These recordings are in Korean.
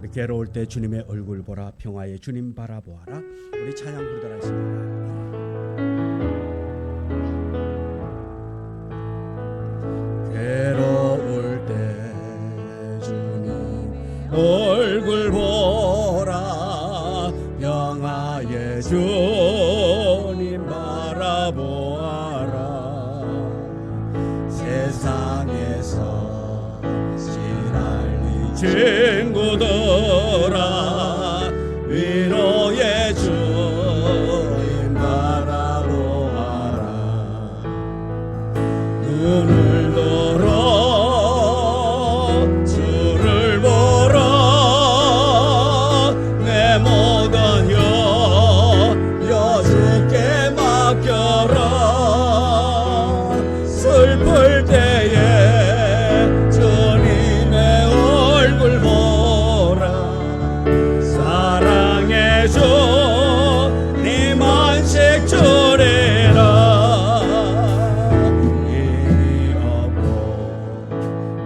우리 괴로울 때 주님의 얼굴 보라, 평화의 주님 바라보아라. 우리 찬양 부르도록 하겠습니다. 괴로울 때 주님 얼굴 보라, 평화의 주님 바라보아라. 세상에서 시달린 친구들아, 위로의 주님 바라보아라. 눈을 들어 주를 보라, 내 모든 여여 주께 맡겨라. 슬플 때에 주님의 얼굴 보라, 사랑의 주님 안식 주리라. 힘이 없고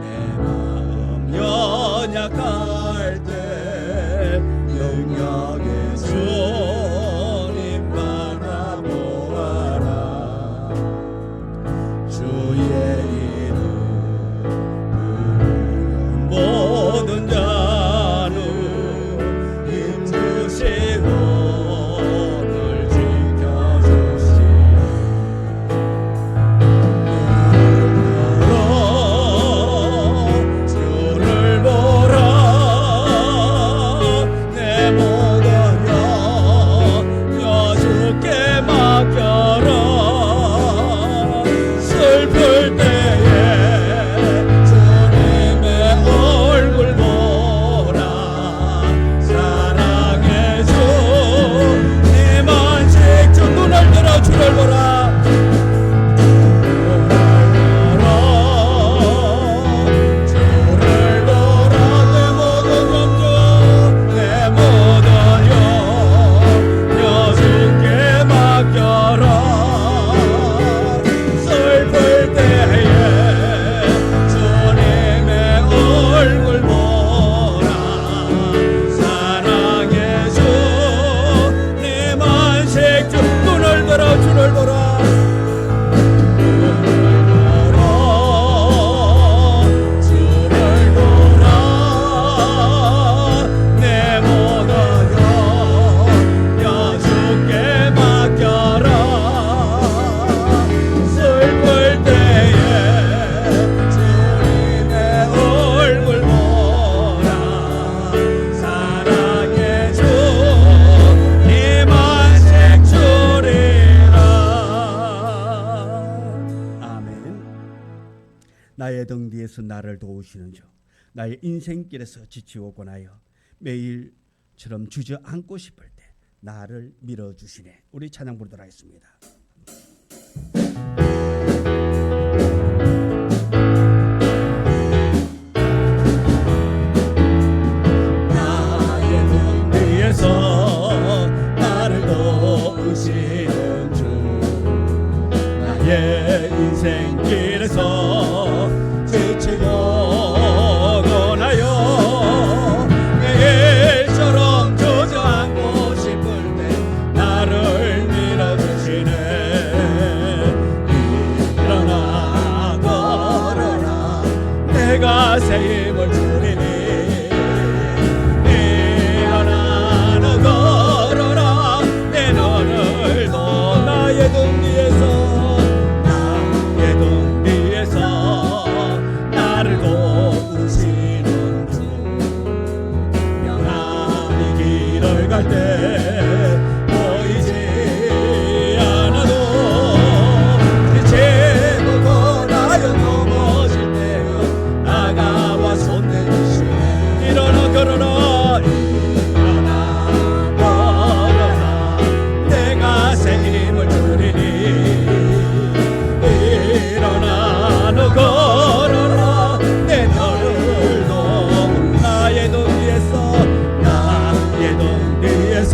내 마음 연약할 때 능력의 주님 바라보아라. 주의 이름 부르는 모든 자는 힘주시고 늘 지켜주시리. 주를 보라, 내 모든 여주께 맡겨라. 슬플 때에 주님의 얼굴 보라, 사랑의 주님 안식 주. 눈을 들어 주를 보라, 주를 보라. 내 모든 염려, 내 모든 여주께 맡겨라. 슬플 때에 주님의 얼굴 보라, 사랑의 주님 안식 주. 눈을 들어 주를 보라, 주를 보라. 내 모든 여주께 맡겨라. 슬플 때에 주님의 얼굴 보라, 사랑의 주님 안식 주리라. 아멘. 나의 등 뒤에서 나를 도우시는 주, 나의 인생길에서 지치고 나여 매일처럼 주저앉고 싶을 때 나를 밀어주시네. 우리 찬양 부르도록 하겠습니다. 나의 등 뒤에서 나를 도우시는 주, 나의 인생길에서 지치고 고나여 매일처럼 주저앉고 싶을 때 나를 밀어주시네. 일어나 걸어라, 내가 새 힘을 주리니. 일어나 너 걸어라, 내 너를도 나의 등 뒤에서, 나의 등 뒤에서 나를 도우시는 주. 평안히 길을 갈 때 보이지 않아도 지치고 고나여 넘어질 때에 다가와 손 내주시네. 일어나 걸어라, 일어나 걸어라, 내가 새 힘을 주리니. 일어나 너 걸어라, 내 너를 도우. 나의 등 뒤에서, 나의 등 뒤에서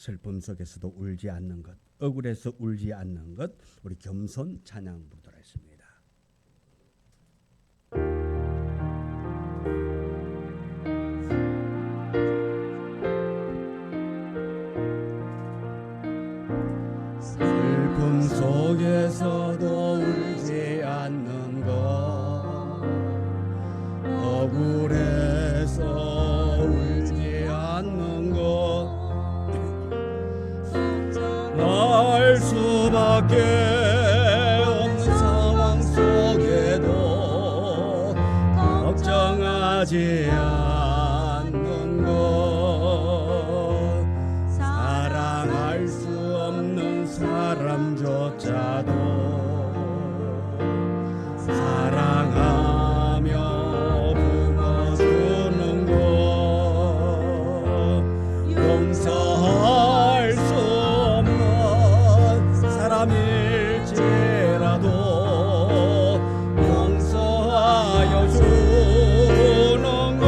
슬픔 속에서도 울지 않는 것, 억울해서 울지 않는 것, 우리 겸손 찬양 부르도록 하겠습니다. 슬픔 속에서도 울지 않는 것, 억울해서 울지 않는 것, 날 수밖에 없는 상황 속에도 걱정하지 않는 것, 사랑할 수 없는 사람조차도 사랑하며 품어주는 것, 용서할 수 없는 사람일지라도 용서하여 주는 것,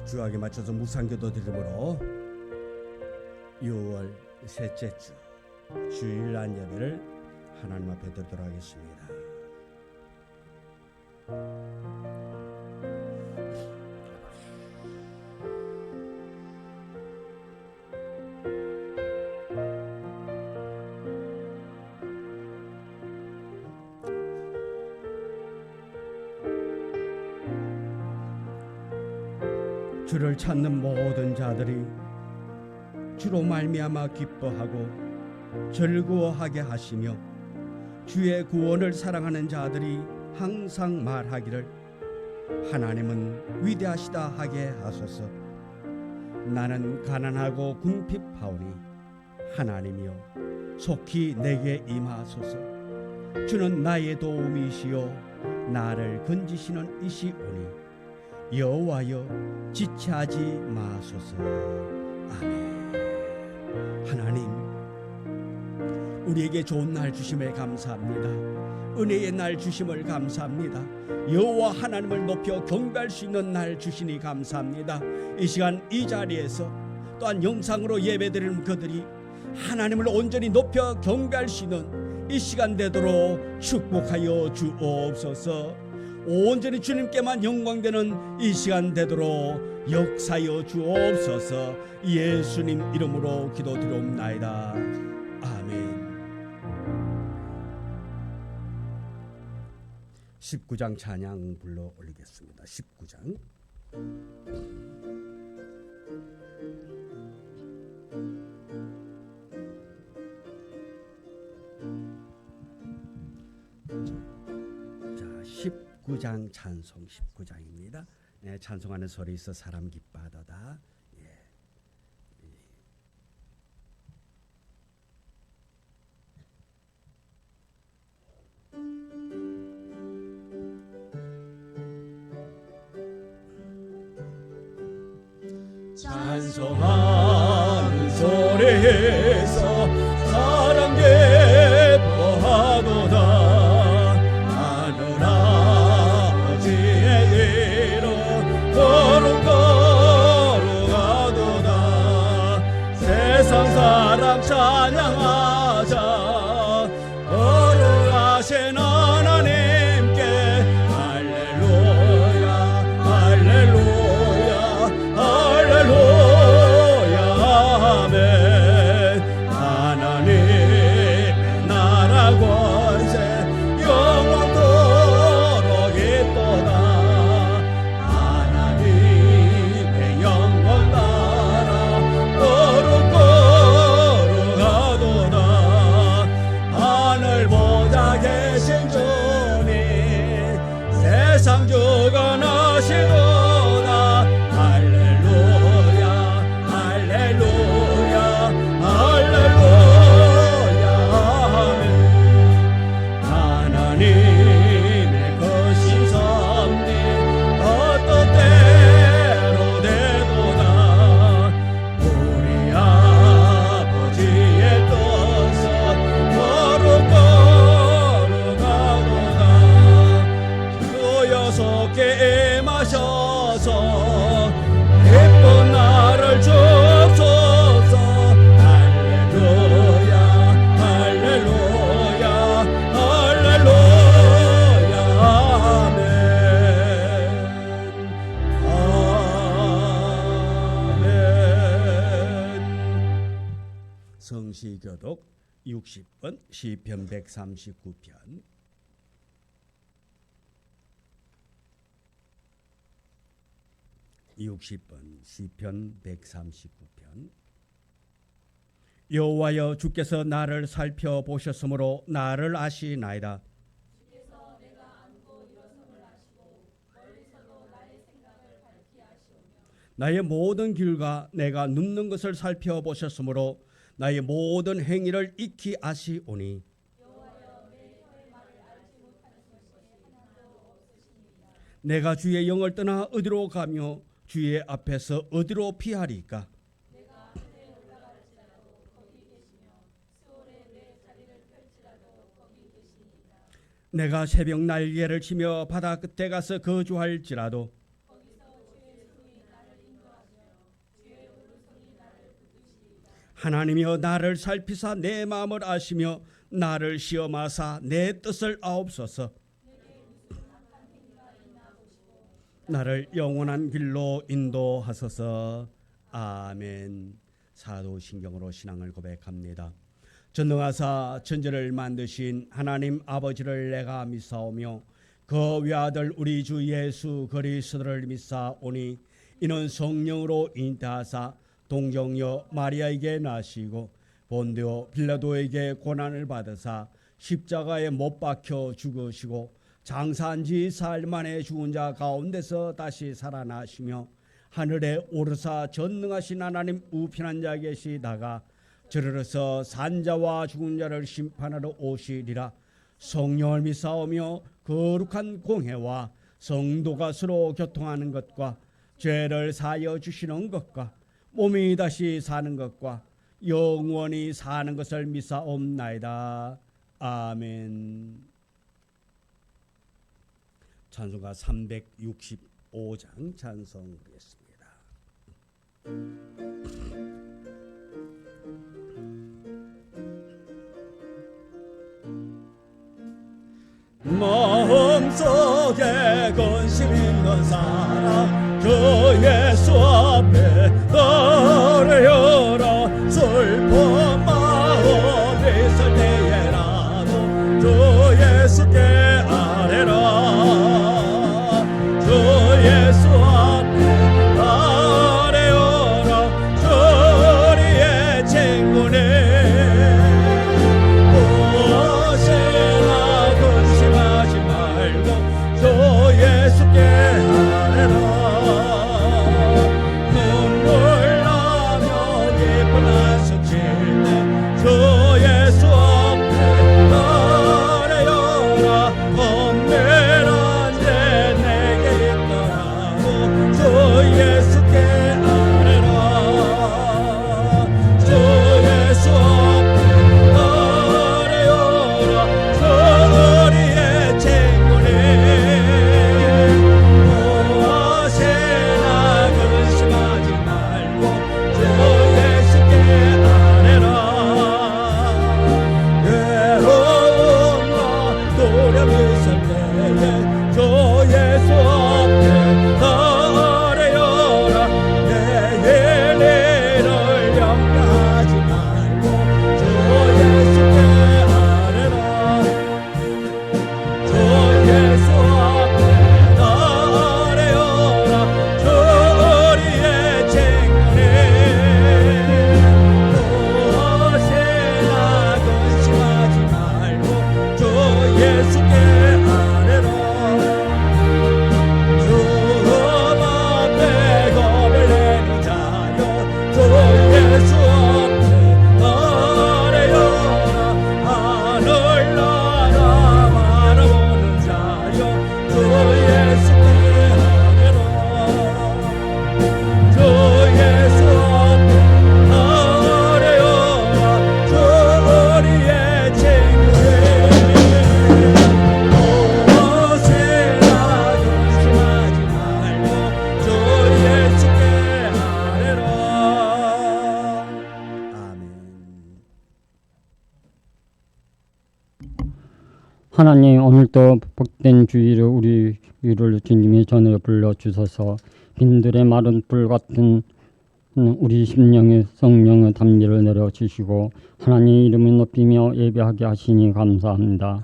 주약에 맞춰서 묵상기도 드림으로 6월 셋째 주 주일날 예배를 하나님 앞에 드리도록 하겠습니다. 주를 찾는 모든 자들이 주로 말미암아 기뻐하고 즐거워하게 하시며 주의 구원을 사랑하는 자들이 항상 말하기를 하나님은 위대하시다 하게 하소서. 나는 가난하고 궁핍하오니 하나님이여 속히 내게 임하소서. 주는 나의 도움이시요 나를 건지시는 이시오니 여호와여 지체하지 마소서. 아멘. 하나님, 우리에게 좋은 날 주심을 감사합니다. 은혜의 날 주심을 감사합니다. 여호와 하나님을 높여 경배할 수 있는 날 주시니 감사합니다. 이 시간 이 자리에서 또한 영상으로 예배드리는 그들이 하나님을 온전히 높여 경배할 수 있는 이 시간 되도록 축복하여 주옵소서. 온전히 주님께만 영광되는 이 시간 되도록 역사여 주옵소서. 예수님 이름으로 기도드리옵나이다. 아멘. 19장 찬양 불러 올리겠습니다. 19장. 자, 19장 찬송 19장입니다. 예, 찬송하는 소리 있어 사람 기뻐하도다. 예. 찬송하는 소리에서 사람 기뻐하도다. 사람 찬양하자. 거룩하신 하나님께 할렐루야 할렐루야 할렐루야 아멘. 하나님의 나라 권세 영원토록 있도다. 하나님의 영원 나라 계신 주님 세상 주가 나시도다. 할렐루야 할렐루야 할렐루야 아멘. 하나님의 거신 섭리 어떤 때로 되도다. 우리 아버지의 뜻은 거룩고 속에 임하셔서 기쁜 나를 주옵소서. 할렐루야 할렐루야 할렐루야 아멘 아멘. 성시교독 60번 시편 139편. 60번 시편 139편. 여호와여 주께서 나를 살펴보셨으므로 나를 아시나이다. 주께서 내가 앉고 일어섬을 아시고 멀리서도 나의 생각을 밝히 아시오며 나의 모든 길과 내가 눕는 것을 살펴보셨으므로 나의 모든 행위를 익히 아시오니 여호와여 내 혀의 말을 알지 못하는 것이 하나도 없으시니이다. 내가 주의 영을 떠나 어디로 가며 주의 앞에서 어디로 피하리까? 내가 하늘에 올라갈지라도 거기 계시며 수월에 내 자리를 펼지라도 거기 계시니이다. 내가 새벽 날개를 치며 바다 끝에 가서 거주할지라도 거기서 주의 손이 나를 인도하시리이다. 하나님이여 나를 살피사 내 마음을 아시며 나를 시험하사 내 뜻을 아옵소서. 나를 영원한 길로 인도하소서. 아멘. 사도신경으로 신앙을 고백합니다. 전능하사 천지를 만드신 하나님 아버지를 내가 믿사오며 그 외아들 우리 주 예수 그리스도를 믿사오니 이는 성령으로 잉태하사 동정녀 마리아에게 나시고 본디오 빌라도에게 고난을 받으사 십자가에 못 박혀 죽으시고 장사한 지 사흘 만에 죽은 자 가운데서 다시 살아나시며 하늘에 오르사 전능하신 하나님 우편한 자 계시다가 저르러서 산자와 죽은 자를 심판하러 오시리라. 성령을 믿사오며 거룩한 공회와 성도가 서로 교통하는 것과 죄를 사하여 주시는 것과 몸이 다시 사는 것과 영원히 사는 것을 믿사옵나이다. 아멘. 찬송가 365장 찬송드리겠습니다. 마음속에 근심 있는 사람 주 예수 앞에 너를 열어 슬픈 마음 있을 때에라도 주 예수께 아뢰라. 주 예수 앞에 아뢰어라. 주리의 친구네 예수께 아뢰라. 눈물 나며 기쁜 한숨 쉴 때 주 예수 앞에 아뢰어라. 엄밀한 죄 내게 있더라도 주 예수께 아뢰라. 주 예수 앞에 아뢰어라. 주 우리의 친구네 하나님, 오늘도 복된 주일을 우리를 주님이 전에 불러주셔서 빈들의 마른 불 같은 우리 심령의 성령의 담비를 내려주시고 하나님 이름을 높이며 예배하게 하시니 감사합니다.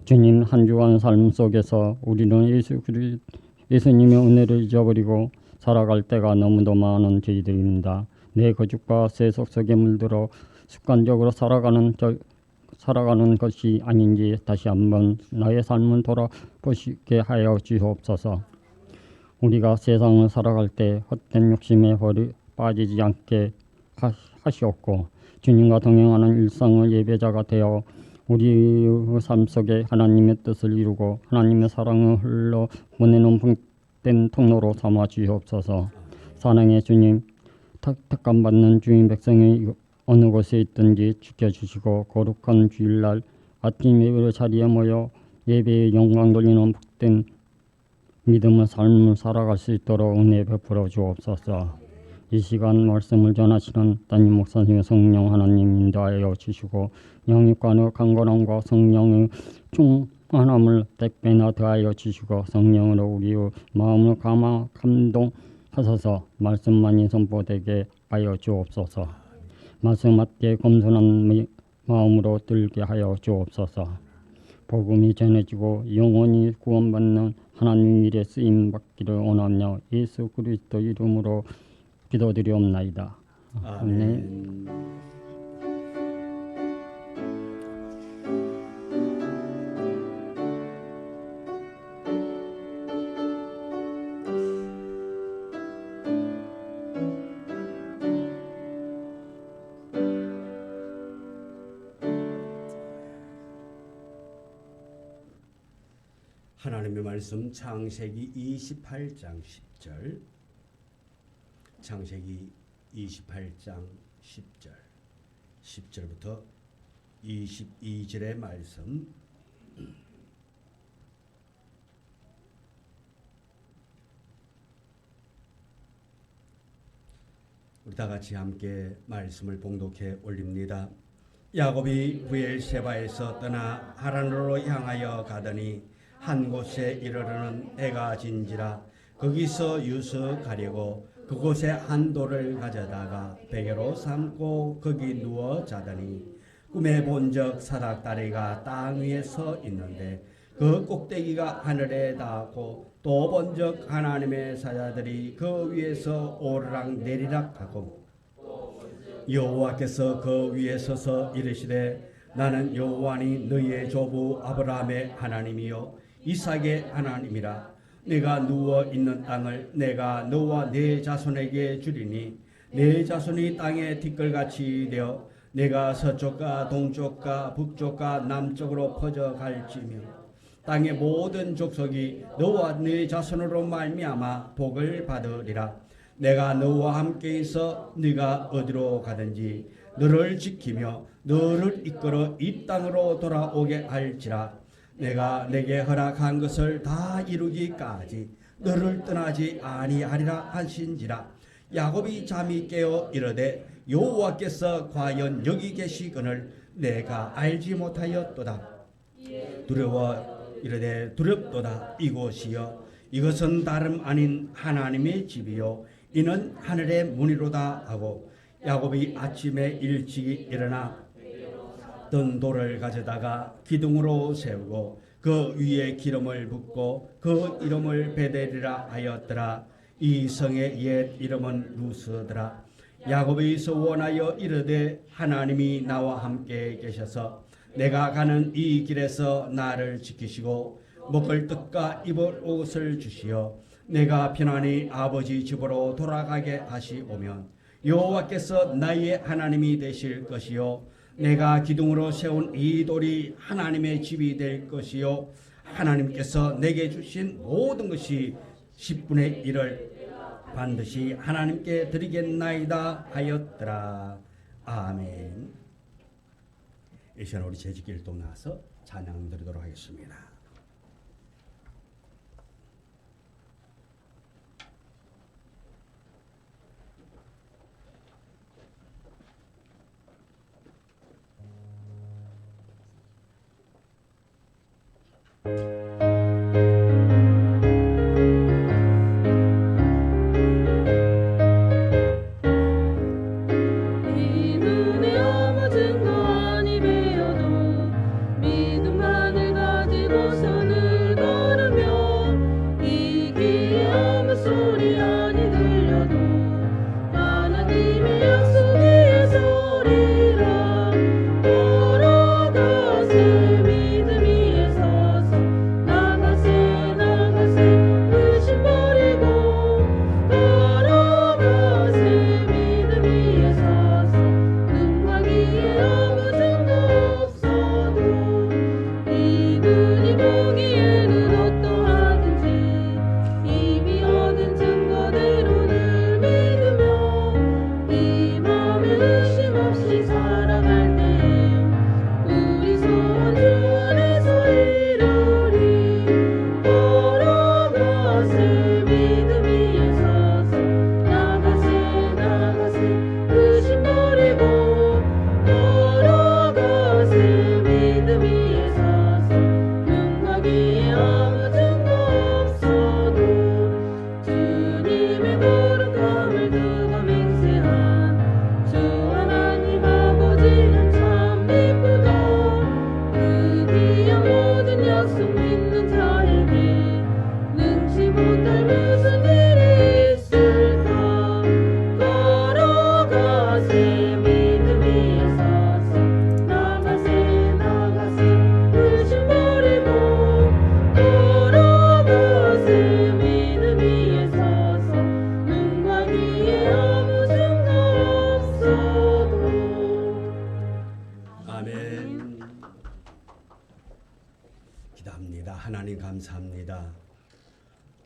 주님, 한 주간 삶 속에서 우리는 예수님의 은혜를 잊어버리고 살아갈 때가 너무도 많은 저희들입니다. 내 거죽과 세속 속에 물들어 습관적으로 살아가는 것이 아닌지 다시 한번 나의 삶을 돌아보시게 하여 주옵소서. 우리가 세상을 살아갈 때 헛된 욕심에 빠지지 않게 하시옵고 주님과 동행하는 일상의 예배자가 되어 우리의 삶 속에 하나님의 뜻을 이루고 하나님의 사랑을 흘러 보내는 복된 통로로 삼아 주옵소서. 사랑의 주님, 택감받는 주인 백성이 어느 곳에 있든지 지켜주시고 거룩한 주일날 아침 예배 자리에 모여 예배에 영광 돌리는 복된 믿음의 삶을 살아갈 수 있도록 은혜 베풀어 주옵소서. 이 시간 말씀을 전하시는 담임 목사님 성령 하나님 인도하여 주시고 영육간의 강건함과 성령의 충만함을 백배나 더하여 주시고 성령으로 우리의 마음을 감동하소서. 말씀만이 선포되게 하여 주옵소서. 말씀 맞게 겸손한 마음으로 들게 하여 주옵소서. 복음이 전해지고 영원히 구원받는 하나님 일에 쓰임 받기를 원하며 예수 그리스도 이름으로 기도드리옵나이다. 아멘. 하나님의 말씀 창세기 28장 10절, 창세기 28장 10절, 10절부터 22절의 말씀. 우리 다 같이 함께 말씀을 봉독해 올립니다. 야곱이 브엘세바에서 떠나 하란으로 향하여 가더니 한 곳에 이르러는 해가 진지라 거기서 유숙하려고 그곳에 한 돌을 가져다가 베개로 삼고 거기 누워 자더니 꿈에 본적 사닥다리가 땅 위에 서 있는데 그 꼭대기가 하늘에 닿았고 또 본적 하나님의 사자들이 그 위에서 오르락 내리락 하고 여호와께서 그 위에 서서 이르시되 나는 여호와니 너희의 조부 아브라함의 하나님이요 이삭의 하나님이라. 내가 누워 있는 땅을 내가 너와 네 자손에게 주리니 네 자손이 땅의 티끌같이 되어 내가 서쪽과 동쪽과 북쪽과 남쪽으로 퍼져갈지며 땅의 모든 족속이 너와 네 자손으로 말미암아 복을 받으리라. 내가 너와 함께 있어 네가 어디로 가든지 너를 지키며 너를 이끌어 이 땅으로 돌아오게 할지라. 내가 내게 허락한 것을 다 이루기까지 너를 떠나지 아니하리라 하신지라. 야곱이 잠이 깨어 이르되 여호와께서 과연 여기 계시거늘 내가 알지 못하였도다. 두려워 이르되 두렵도다. 이곳이여 이것은 다름 아닌 하나님의 집이요 이는 하늘의 문이로다 하고 야곱이 아침에 일찍이 일어나 든 돌을 가져다가 기둥으로 세우고 그 위에 기름을 붓고 그 이름을 베델이라 하였더라. 이 성의 옛 이름은 루스더라. 야곱이 소원하여 이르되 하나님이 나와 함께 계셔서 내가 가는 이 길에서 나를 지키시고 먹을 떡과 입을 옷을 주시어 내가 편안히 아버지 집으로 돌아가게 하시오면 여호와께서 나의 하나님이 되실 것이요 내가 기둥으로 세운 이 돌이 하나님의 집이 될 것이요 하나님께서 내게 주신 모든 것이 10분의 1을 반드시 하나님께 드리겠나이다 하였더라. 아멘. 이 시간 우리 재직기를 또 나서 찬양 드리도록 하겠습니다. 이 눈에 아무 증거 아니 배어도 믿음만을 가지고서는 걸으며 이 귀에 아무 소리 아니 들려도 하나님의 약속의 소리라. 걸어가세 믿음 위에 서서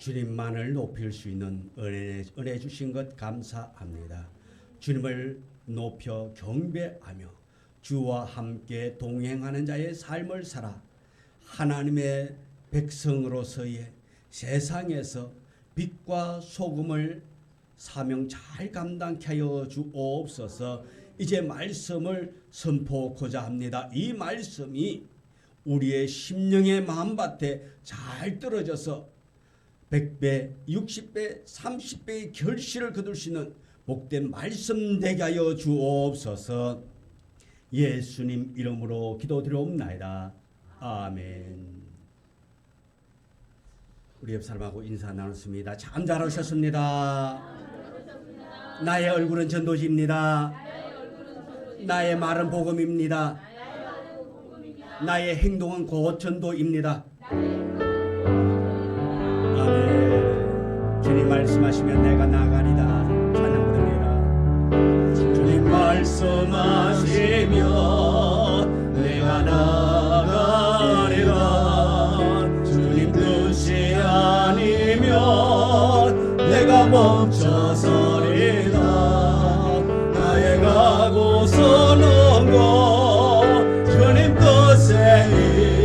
주님만을 높일 수 있는 은혜 주신 것 감사합니다. 주님을 높여 경배하며 주와 함께 동행하는 자의 삶을 살아 하나님의 백성으로서의 세상에서 빛과 소금을 사명 잘 감당케 하여 주옵소서. 이제 말씀을 선포하고자 합니다. 이 말씀이 우리의 심령의 마음밭에 잘 떨어져서 100배, 60배, 30배의 결실을 거둘 수 있는 복된 말씀 되게 하여 주옵소서. 예수님 이름으로 기도드리옵나이다. 아멘. 우리 옆 사람하고 인사 나눴습니다. 참 잘하셨습니다. 나의 얼굴은 전도지입니다. 나의 말은 복음입니다. 나의 행동은 곧 전도입니다. 아멘. 주님 말씀하시면 내가 나가리다. 찬양 부릅니다. 주님 말씀하시면 내가 나가리라. 주님 뜻이 아니면 내가 멈춰서리다. 나의 가고서는 것 주님 뜻에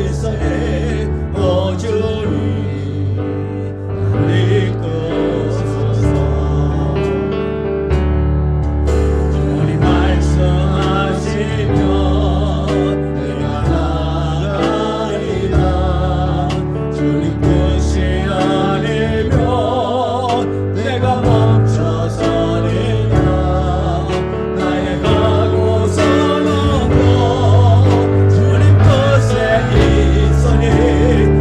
있으니 오 주님 나를 이끄소서. 주님 말씀하시면 내가 나가리라. 주님 뜻이 아니면 내가 멈춰서리라. 나의 가고서는 것 주님 뜻에 있으니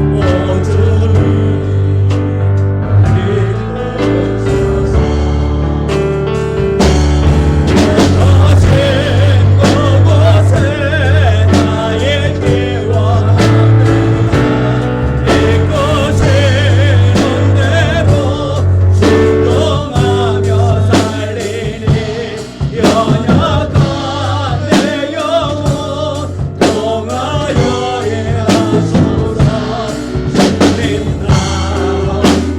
오 주님 나를 이끄소서. 거친 그곳에 나의 기와 이끄시는 대로 순종하며 살리니 연약한 내 영혼 동하여 일하소서. 주님 나와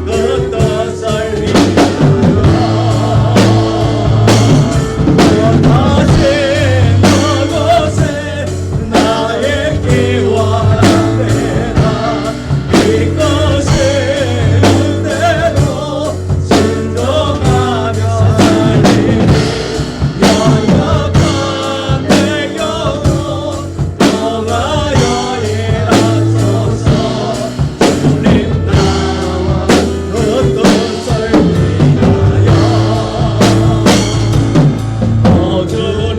그 뜻을 위하여 다시 그곳에 나의 기와 내가 이끄시는 대로 순종하며 살리니 연약한 내 영혼 동하여 일하소서. 주님 나와 그 뜻을 위하여 오 주님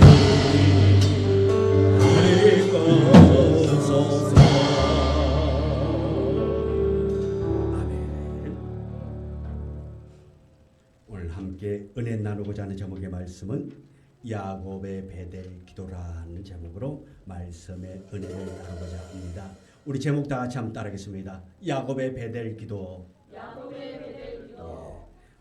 나를 이끄소서. 아멘. 오늘 함께 은혜 나누고자 하는 제목의 말씀은 야곱의 베델 기도라는 제목으로 말씀의 은혜를 나누고자 합니다. 우리 제목 다 같이 한번 따르겠습니다. 야곱의 베델 기도.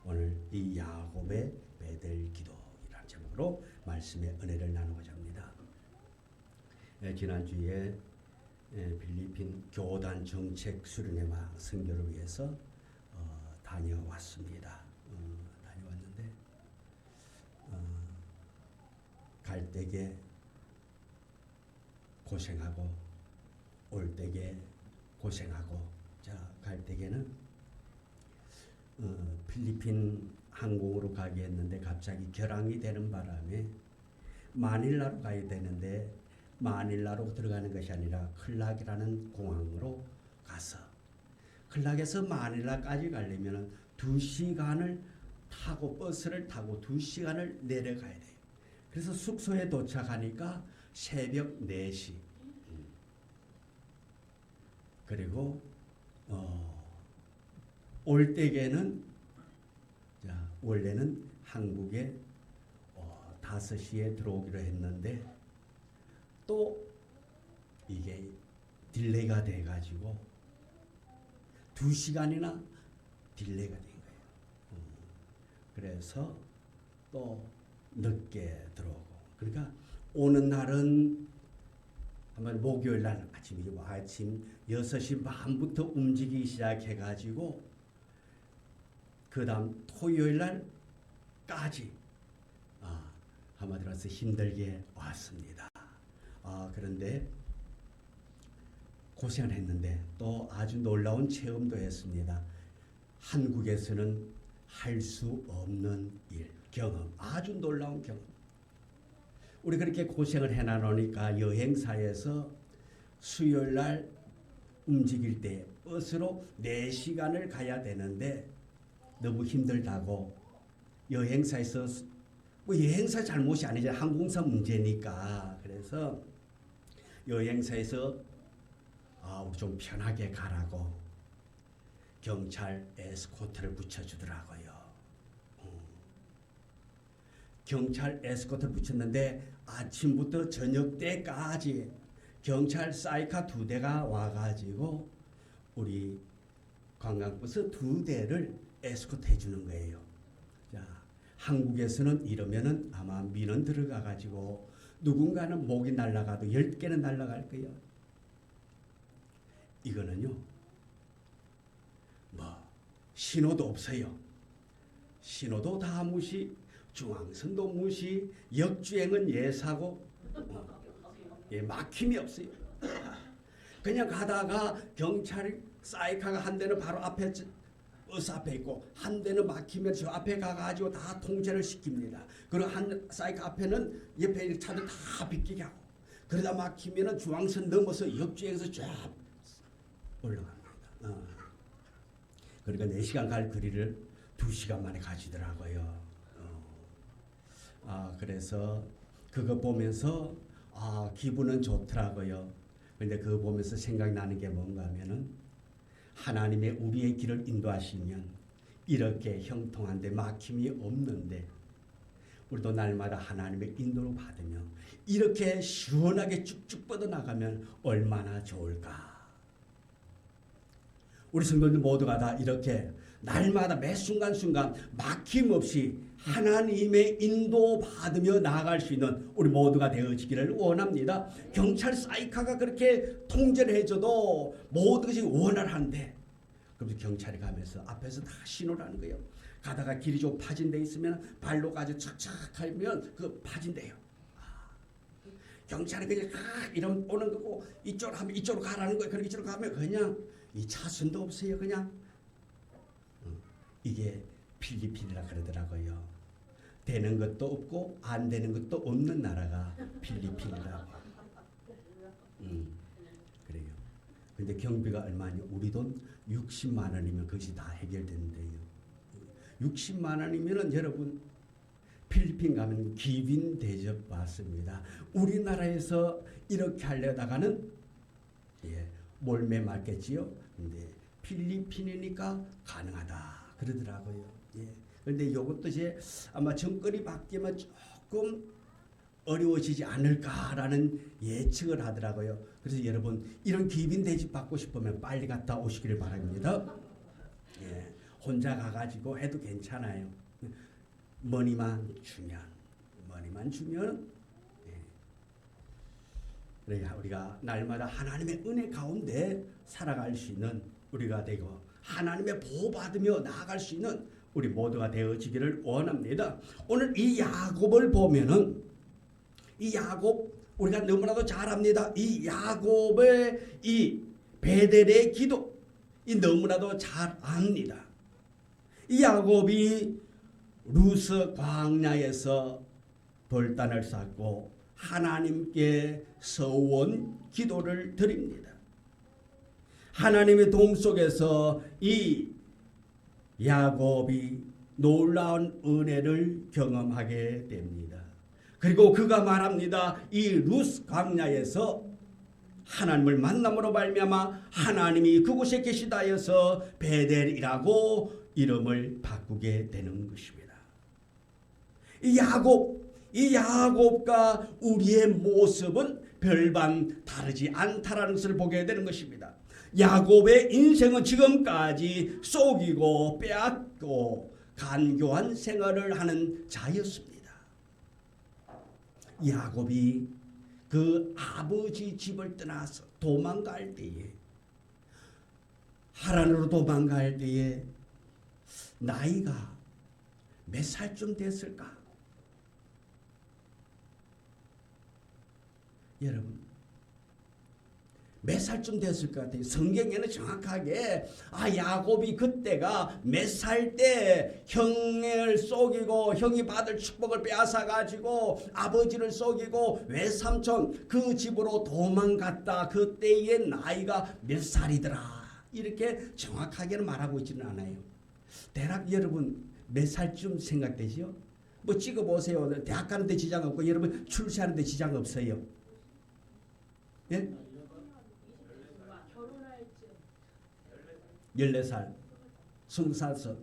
오늘 이 야곱의 베델 기도라는 제목으로 말씀의 은혜를 나누고자 합니다. 지난주에 필리핀 교단 정책 수련회와 선교를 위해서 다녀왔습니다. 다녀왔는데 갈 때에 고생하고 올 때에 고생하고 갈 때에는 필리핀 항공으로 가게 했는데 갑자기 결항이 되는 바람에 마닐라로 가야 되는데 마닐라로 들어가는 것이 아니라 클락이라는 공항으로 가서 클락에서 마닐라까지 가려면 2시간을 타고 버스를 타고 2시간을 내려가야 돼요. 그래서 숙소에 도착하니까 새벽 4시. 그리고 올 때에는 원래는 한국에 5시에 들어오기로 했는데 또 이게 딜레이가 돼가지고 2시간이나 딜레이가 된 거예요. 그래서 또 늦게 들어오고 그러니까 오는 날은 한번 목요일 날 아침 6시 반부터 움직이기 시작해가지고 그 다음 토요일 날까지 한마디로 해서 힘들게 왔습니다. 그런데 고생을 했는데 또 아주 놀라운 체험도 했습니다. 한국에서는 할 수 없는 경험, 아주 놀라운 경험. 우리 그렇게 고생을 해나놓으니까 여행사에서 수요일 날 움직일 때 버스로 4시간을 가야 되는데 너무 힘들다고 여행사에서 여행사 잘못이 아니죠. 항공사 문제니까. 그래서 여행사에서 우리 좀 편하게 가라고 경찰 에스코트를 붙여주더라고요. 경찰 에스코트를 붙였는데 아침부터 저녁 때까지 경찰 사이카 2대가 와가지고 우리 관광버스 2대를 에스코트 해주는 거예요. 자, 한국에서는 이러면은 아마 민원 들어가가지고 누군가는 목이 날아가도 10개는 날아갈 거예요. 이거는요, 신호도 없어요. 신호도 다 무시, 중앙선도 무시, 역주행은 예사고, 막힘이 없어요. 그냥 가다가 경찰이 사이카가 한 대는 바로 앞에 버스 앞에 있고 한 대는 막히면 저 앞에 가가지고 다 통제를 시킵니다. 그리고 한 사이카 앞에는 옆에 차들 다 비키게 하고 그러다 막히면은 중앙선 넘어서 역주행해서 쫙 올라갑니다. 그러니까 4시간 갈 거리를 2시간 만에 가시더라고요. 그래서 그거 보면서 기분은 좋더라고요. 근데 그거 보면서 생각나는 게 뭔가 하면은 하나님의 우리의 길을 인도하시면 이렇게 형통한데 막힘이 없는데 우리도 날마다 하나님의 인도를 받으며 이렇게 시원하게 쭉쭉 뻗어나가면 얼마나 좋을까. 우리 성도들 모두가 다 이렇게 날마다 매 순간순간 막힘없이 하나님의 인도받으며 나아갈 수 있는 우리 모두가 되어지기를 원합니다. 경찰 사이카가 그렇게 통제를 해줘도 모두가 원활한데 그럼 경찰이 가면서 앞에서 다 신호를 하는 거예요. 가다가 길이 좀 파진돼 있으면 발로 가지고 착착 하면 그 파진돼요. 경찰이 그냥 이런 오는 거고 이쪽으로 하면 이쪽으로 가라는 거예요. 그럼 이쪽으로 가면 그냥 이 차선도 없어요. 그냥 이게 필리핀이라 그러더라고요. 되는 것도 없고 안 되는 것도 없는 나라가 필리핀이라고. 그래요. 근데 경비가 얼마냐? 우리 돈 60만 원이면 그것이 다 해결되는데요. 60만 원이면은 여러분 필리핀 가면 기빈 대접 받습니다. 우리나라에서 이렇게 하려다가는 몰매 맞겠지요. 근데 필리핀이니까 가능하다 그러더라고요. 그런데 이것도 이제 아마 정권이 바뀌면 조금 어려워지지 않을까라는 예측을 하더라고요. 그래서 여러분 이런 기빈 대접 받고 싶으면 빨리 갔다 오시기를 바랍니다. 혼자 가가지고 해도 괜찮아요. 머니만 주면 우리가 날마다 하나님의 은혜 가운데 살아갈 수 있는 우리가 되고 하나님의 보호 받으며 나아갈 수 있는 우리 모두가 되어지기를 원합니다. 오늘 이 야곱을 보면은 이 야곱 우리가 너무나도 잘 압니다. 이 야곱의 이 베델의 기도 이 너무나도 잘 압니다. 이 야곱이 루스 광야에서 돌단을 쌓고 하나님께 서원 기도를 드립니다. 하나님의 도움 속에서 이 야곱이 놀라운 은혜를 경험하게 됩니다. 그리고 그가 말합니다. 이 루스 광야에서 하나님을 만남으로 말미암아 하나님이 그곳에 계시다 하여서 베델이라고 이름을 바꾸게 되는 것입니다. 이 야곱과 우리의 모습은 별반 다르지 않다라는 것을 보게 되는 것입니다. 야곱의 인생은 지금까지 속이고 빼앗고 간교한 생활을 하는 자였습니다. 야곱이 그 아버지 집을 떠나서 도망갈 때에 하란으로 도망갈 때에 나이가 몇 살쯤 됐을까? 여러분 몇 살쯤 됐을 것 같아요. 성경에는 정확하게 야곱이 그때가 몇 살 때 형을 속이고 형이 받을 축복을 빼앗아 가지고 아버지를 속이고 외삼촌 그 집으로 도망갔다. 그때의 나이가 몇 살이더라. 이렇게 정확하게는 말하고 있지는 않아요. 대략 여러분 몇 살쯤 생각되죠? 뭐 찍어보세요. 대학 가는데 지장 없고 여러분 출세하는데 지장 없어요. 예? 14살, 20살,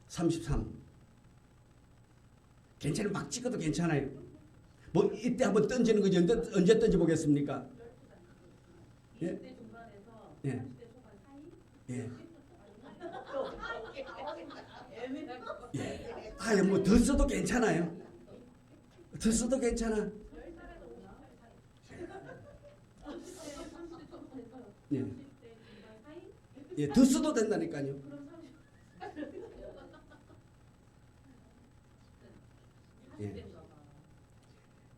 33. 괜찮아요. 막 찍어도 괜찮아요. 뭐 이때 한번 던지는 거지. 언제 던져보겠습니까? 예? 20대 중반에서 예. 30대 초반 사이? 예. 예. 아유 뭐 더 써도 괜찮아요. 더 써도 괜찮아. 예. 예, 더 써도 된다니까요. 예.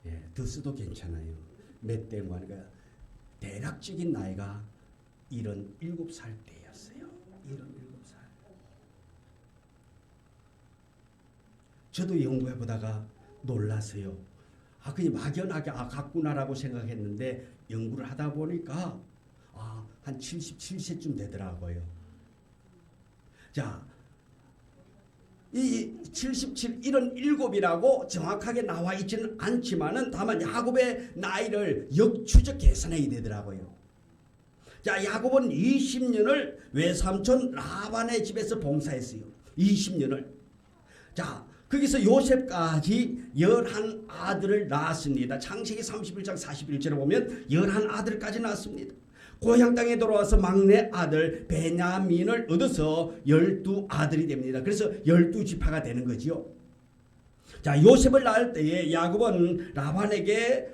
예, 더 써도 괜찮아요. 몇 대고 하니까 대략적인 나이가 77살 때였어요. 77살. 저도 연구해 보다가 놀랐어요. 그냥 막연하게 같구나라고 생각했는데 연구를 하다 보니까 한 77세쯤 되더라고요. 자, 이 77, 77이라고 정확하게 나와 있지는 않지만은 다만 야곱의 나이를 역추적 계산해야 되더라고요. 자, 야곱은 20년을 외삼촌 라반의 집에서 봉사했어요. 20년을. 자, 거기서 요셉까지 11아들을 낳았습니다. 창세기 31장 41절에 보면 11아들까지 낳았습니다. 고향 땅에 돌아와서 막내 아들 베냐민을 얻어서 12아들이 됩니다. 그래서 12지파가 되는 거지요. 자, 요셉을 낳을 때에 야곱은 라반에게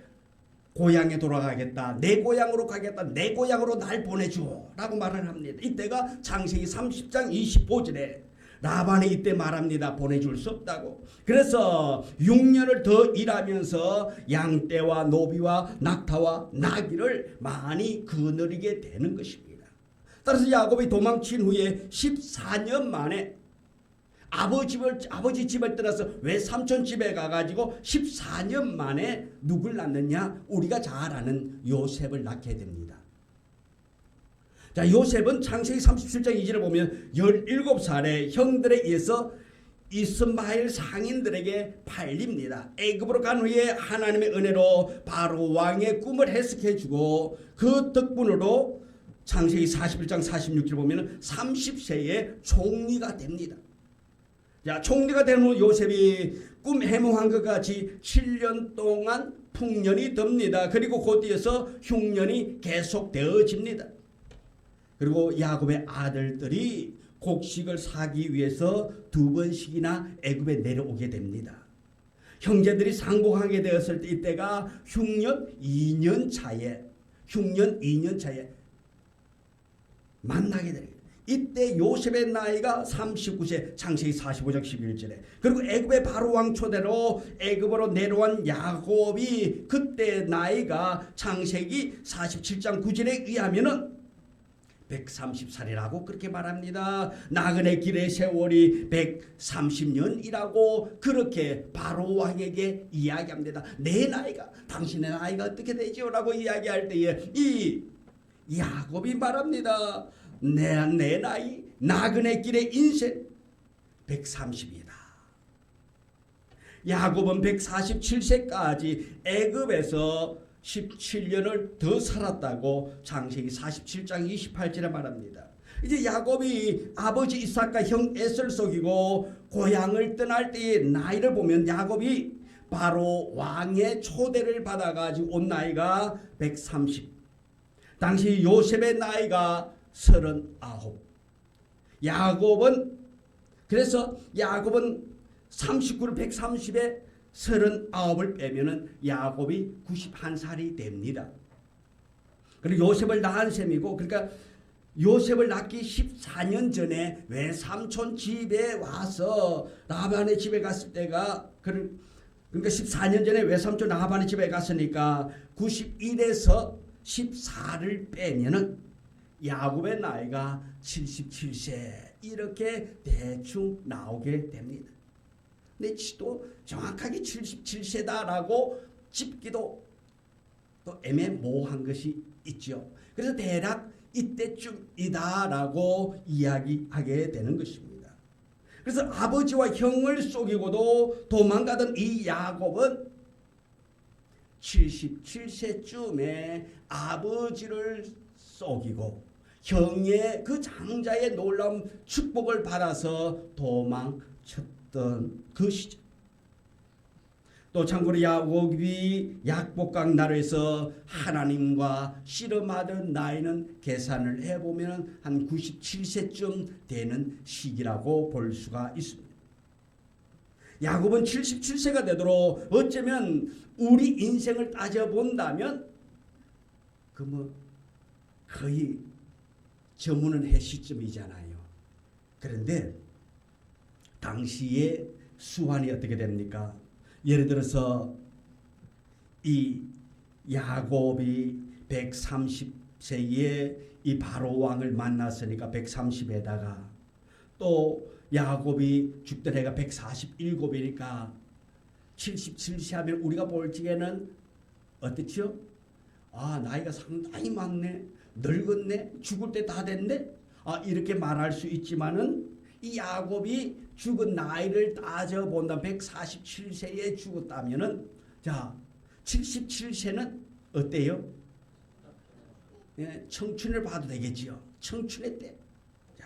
고향에 돌아가겠다. 내 고향으로 가겠다. 내 고향으로 날 보내줘. 라고 말을 합니다. 이때가 창세기 30장 25절에 라반이 이때 말합니다. 보내줄 수 없다고. 그래서 6년을 더 일하면서 양떼와 노비와 낙타와 나귀를 많이 거느리게 되는 것입니다. 따라서 야곱이 도망친 후에 14년 만에 아버지 집을 떠나서 외삼촌 집에 가가지고 14년 만에 누굴 낳느냐? 우리가 잘 아는 요셉을 낳게 됩니다. 자, 요셉은 창세기 37장 2절을 보면 17살에 형들에 의해서 이스마엘 상인들에게 팔립니다. 애굽으로 간 후에 하나님의 은혜로 바로 왕의 꿈을 해석해 주고 그 덕분으로 창세기 41장 46절 보면 30세에 총리가 됩니다. 자, 총리가 된 후 요셉이 꿈 해몽한 것 같이 7년 동안 풍년이 돕니다. 그리고 그 뒤에서 흉년이 계속되어집니다. 그리고 야곱의 아들들이 곡식을 사기 위해서 2번씩이나 애굽에 내려오게 됩니다. 형제들이 상봉하게 되었을 때 이때가 흉년 2년 차에 만나게 됩니다. 이때 요셉의 나이가 39세, 창세기 45장 11절에. 그리고 애굽의 바로 왕 초대로 애굽으로 내려온 야곱이 그때 나이가 창세기 47장 9절에 의하면은 130살이라고 그렇게 말합니다. 나그네 길의 세월이 130년이라고 그렇게 바로 왕에게 이야기합니다. 내 나이가 당신의 나이가 어떻게 되죠? 라고 이야기할 때에 이 야곱이 말합니다. 내 나이 나그네 길의 인생 130이다. 야곱은 147세까지 애굽에서 17년을 더 살았다고 창세기 47장 28절에 말합니다. 이제 야곱이 아버지 이삭과 형 에서를 속이고 고향을 떠날 때의 나이를 보면 야곱이 바로 왕의 초대를 받아가지고 온 나이가 130. 당시 요셉의 나이가 39. 그래서 야곱은 39를 130에 39을 빼면은 야곱이 91살이 됩니다. 그리고 요셉을 낳은 셈이고, 그러니까 요셉을 낳기 14년 전에 외삼촌 집에 와서 라반의 집에 갔을 때가 그러니까 14년 전에 외삼촌 라반의 집에 갔으니까 91에서 14를 빼면은 야곱의 나이가 77세 이렇게 대충 나오게 됩니다. 근데 또 정확하게 77세다라고 짚기도 또 애매모호한 것이 있죠. 그래서 대략 이때쯤이다라고 이야기하게 되는 것입니다. 그래서 아버지와 형을 속이고도 도망가던 이 야곱은 77세쯤에 아버지를 속이고 형의 그 장자의 놀라운 축복을 받아서 도망쳤던 것이죠. 또 참고로 야곱이 약복강 나라에서 하나님과 씨름하던 나이는 계산을 해보면 한 97세쯤 되는 시기라고 볼 수가 있습니다. 야곱은 77세가 되도록 어쩌면 우리 인생을 따져본다면 그 뭐 거의 저문은 해시점이잖아요. 그런데 당시에 수완이 어떻게 됩니까? 예를 들어서 이 야곱이 130세에 이 바로 왕을 만났으니까 130에다가 또 야곱이 죽던 해가 147이니까 77세 하면 우리가 볼 적에는 어떻죠? 아, 나이가 상당히 많네, 늙었네, 죽을 때 다 됐네, 아, 이렇게 말할 수 있지만은 이 야곱이 죽은 나이를 따져본다 147세에 죽었다면은 자 77세는 어때요? 예, 청춘을 봐도 되겠지요. 청춘의 때. 자,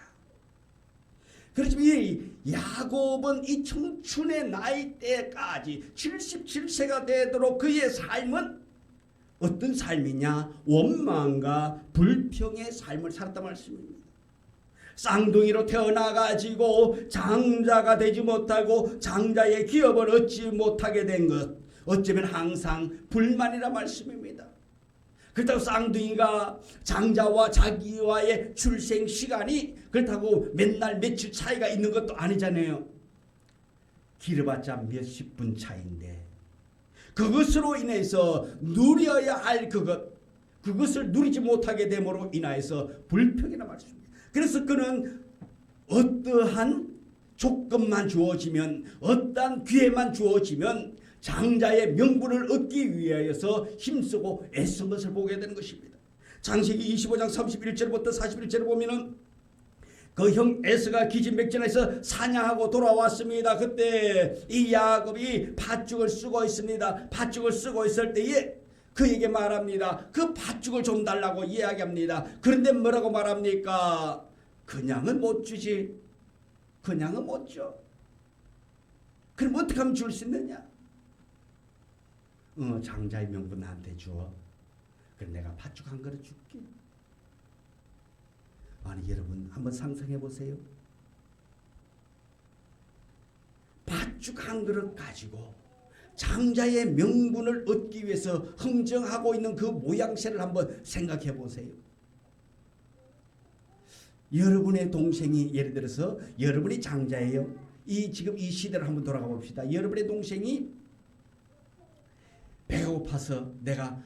그렇지만 이 야곱은 이 청춘의 나이 때까지 77세가 되도록 그의 삶은 어떤 삶이냐? 원망과 불평의 삶을 살았단 말씀입니다. 쌍둥이로 태어나가지고 장자가 되지 못하고 장자의 기업을 얻지 못하게 된 것, 어쩌면 항상 불만이라 말씀입니다. 그렇다고 쌍둥이가 장자와 자기와의 출생 시간이 그렇다고 맨날 며칠 차이가 있는 것도 아니잖아요. 길어봤자 몇십 분 차이인데 그것으로 인해서 누려야 할 그것을 누리지 못하게 됨으로 인하여서 불평이라 말씀입니다. 그래서 그는 어떠한 조건만 주어지면, 어떠한 기회만 주어지면 장자의 명분을 얻기 위하여서 힘쓰고 애쓴 것을 보게 되는 것입니다. 창세기 25장 31절부터 41절을 보면은 그 형 에서가 기진맥진에서 사냥하고 돌아왔습니다. 그때 이 야곱이 팥죽을 쓰고 있습니다. 팥죽을 쓰고 있을 때에 그에게 말합니다. 그 팥죽을 좀 달라고 이야기합니다. 그런데 뭐라고 말합니까? 그냥은 못 주지. 그냥은 못 줘. 그럼 어떻게 하면 줄 수 있느냐? 장자의 명분 나한테 줘. 그럼 내가 팥죽 한 그릇 줄게. 아니 여러분 한번 상상해 보세요. 팥죽 한 그릇 가지고 장자의 명분을 얻기 위해서 흥정하고 있는 그 모양새를 한번 생각해 보세요. 여러분의 동생이 예를 들어서 여러분이 장자예요. 지금 이 시대를 한번 돌아가 봅시다. 여러분의 동생이 배가 고파서 내가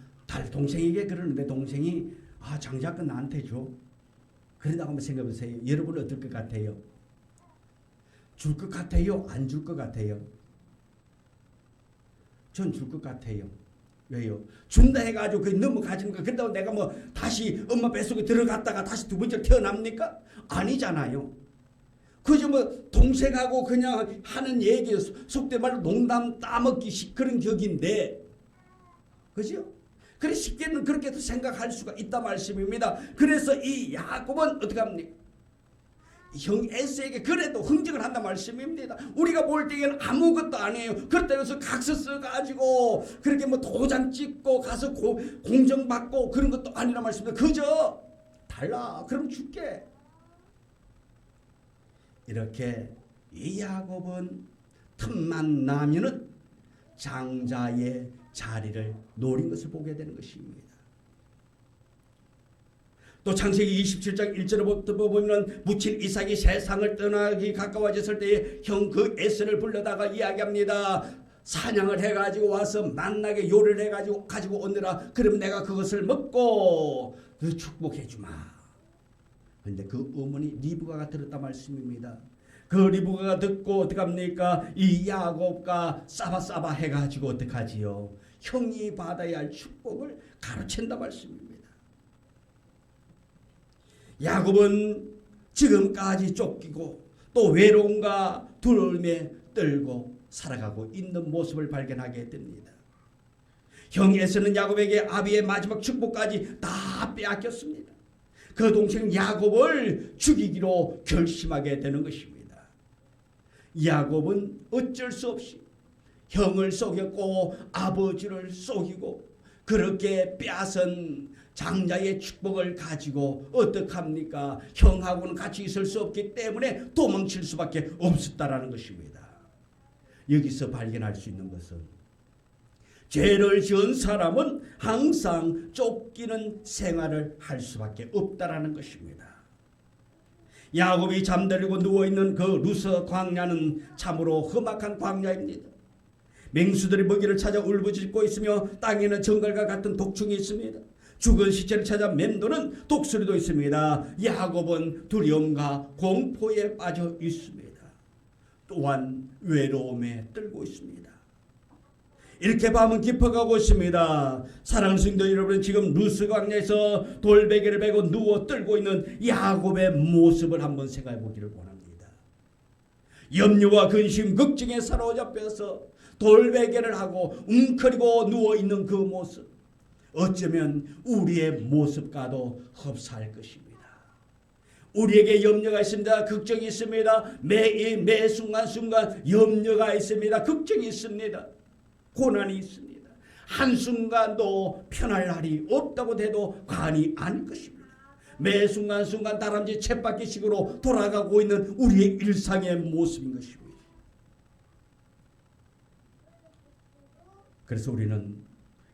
동생에게 그러는데 동생이 장자 건 나한테 줘. 그런다고 한번 생각해 보세요. 여러분은 어떨 것 같아요? 줄 것 같아요? 안 줄 것 같아요? 전 줄 것 같아요. 왜요? 준다 해가지고 그 넘어가지는 거. 그런다고 내가 뭐 다시 엄마 뱃속에 들어갔다가 다시 두 번째 태어납니까? 아니잖아요. 그저 뭐 동생하고 그냥 하는 얘기, 속된 말로 농담 따먹기 그런 격인데, 그죠? 그래 쉽게는 그렇게도 생각할 수가 있다 말씀입니다. 그래서 이 야곱은 어떻게 합니까? 형 에서에게 그래도 흥정을 한다 말씀입니다. 우리가 볼 때에는 아무것도 아니에요. 그렇다고 해서 각서 써가지고 그렇게 뭐 도장 찍고 가서 공정받고 그런 것도 아니라 말씀입니다. 그저 달라. 그럼 줄게. 이렇게 이 야곱은 틈만 나면은 장자의 자리를 노린 것을 보게 되는 것입니다. 또 창세기 27장 1절부터 보면 묻힌 이삭이 세상을 떠나기 가까워졌을 때에 형 그 에서를 불러다가 이야기합니다. 사냥을 해가지고 와서 만나게 요리를 해가지고 가지고 오느라. 그럼 내가 그것을 먹고 축복해주마. 그런데 그 어머니 리브가가 들었단 말씀입니다. 그 리브가가 듣고 어떡합니까? 이 야곱과 싸바싸바 해가지고 어떡하지요? 형이 받아야 할 축복을 가로챈다 말씀입니다. 야곱은 지금까지 쫓기고 또 외로움과 두려움에 떨고 살아가고 있는 모습을 발견하게 됩니다. 형 에서는 야곱에게 아비의 마지막 축복까지 다 빼앗겼습니다. 그 동생 야곱을 죽이기로 결심하게 되는 것입니다. 야곱은 어쩔 수 없이 형을 속였고 아버지를 속이고 그렇게 빼앗은 장자의 축복을 가지고 어떡합니까? 형하고는 같이 있을 수 없기 때문에 도망칠 수밖에 없었다라는 것입니다. 여기서 발견할 수 있는 것은 죄를 지은 사람은 항상 쫓기는 생활을 할 수밖에 없다라는 것입니다. 야곱이 잠들고 누워있는 그 루스 광야는 참으로 험악한 광야입니다. 맹수들이 먹이를 찾아 울부짖고 있으며 땅에는 정갈과 같은 독충이 있습니다. 죽은 시체를 찾아 맴도는 독수리도 있습니다. 야곱은 두려움과 공포에 빠져 있습니다. 또한 외로움에 떨고 있습니다. 이렇게 밤은 깊어가고 있습니다. 사랑하는 성도 여러분, 지금 루스 광야에서 돌베개를 베고 누워 떨고 있는 야곱의 모습을 한번 생각해 보기를 원합니다. 염려와 근심, 걱정에 사로잡혀서 돌베개를 하고 웅크리고 누워 있는 그 모습, 어쩌면 우리의 모습과도 흡사할 것입니다. 우리에게 염려가 있습니다. 걱정이 있습니다. 매 순간순간 염려가 있습니다. 걱정이 있습니다. 고난이 있습니다. 한순간도 편할 날이 없다고 해도 과언이 아닐 것입니다. 매 순간순간 다람쥐 쳇바퀴식으로 돌아가고 있는 우리의 일상의 모습인 것입니다. 그래서 우리는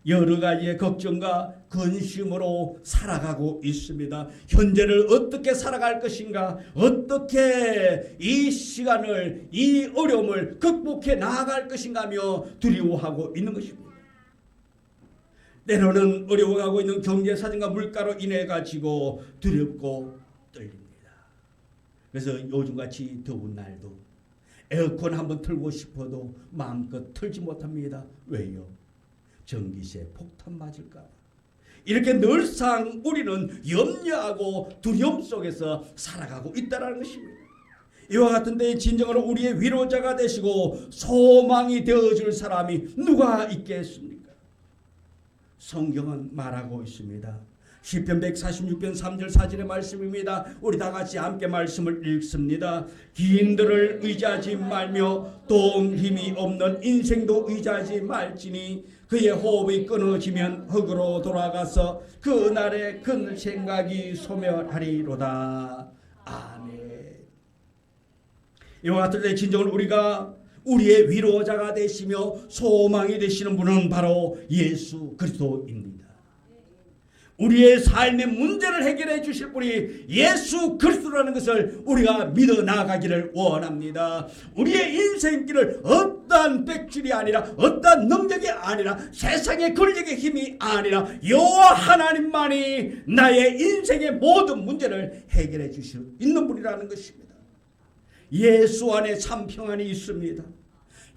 여러 가지의 걱정과 근심으로 살아가고 있습니다. 현재를 어떻게 살아갈 것인가, 어떻게 이 시간을, 이 어려움을 극복해 나아갈 것인가 하며 두려워하고 있는 것입니다. 때로는 어려워가고 있는 경제 사정과 물가로 인해 가지고 두렵고 떨립니다. 그래서 요즘같이 더운 날도 에어컨 한번 틀고 싶어도 마음껏 틀지 못합니다. 왜요? 전기세 폭탄 맞을까? 이렇게 늘상 우리는 염려하고 두려움 속에서 살아가고 있다는 것입니다. 이와 같은 때에 진정으로 우리의 위로자가 되시고 소망이 되어줄 사람이 누가 있겠습니까? 성경은 말하고 있습니다. 시편 146편 3절 4절의 말씀입니다. 우리 다 같이 함께 말씀을 읽습니다. 기인들을 의지하지 말며 또 힘이 없는 인생도 의지하지 말지니 그의 호흡이 끊어지면 흙으로 돌아가서 그날의 큰 생각이 소멸하리로다. 아멘. 이와 같을 때 진정으로 우리가 우리의 위로자가 되시며 소망이 되시는 분은 바로 예수 그리스도입니다. 우리의 삶의 문제를 해결해 주실 분이 예수 그리스도라는 것을 우리가 믿어 나가기를 원합니다. 우리의 인생길을 어떠한 백줄이 아니라 어떠한 능력이 아니라 세상의 권력의 힘이 아니라 여호와 하나님만이 나의 인생의 모든 문제를 해결해 주실 수 있는 분이라는 것입니다. 예수 안에 참 평안이 있습니다.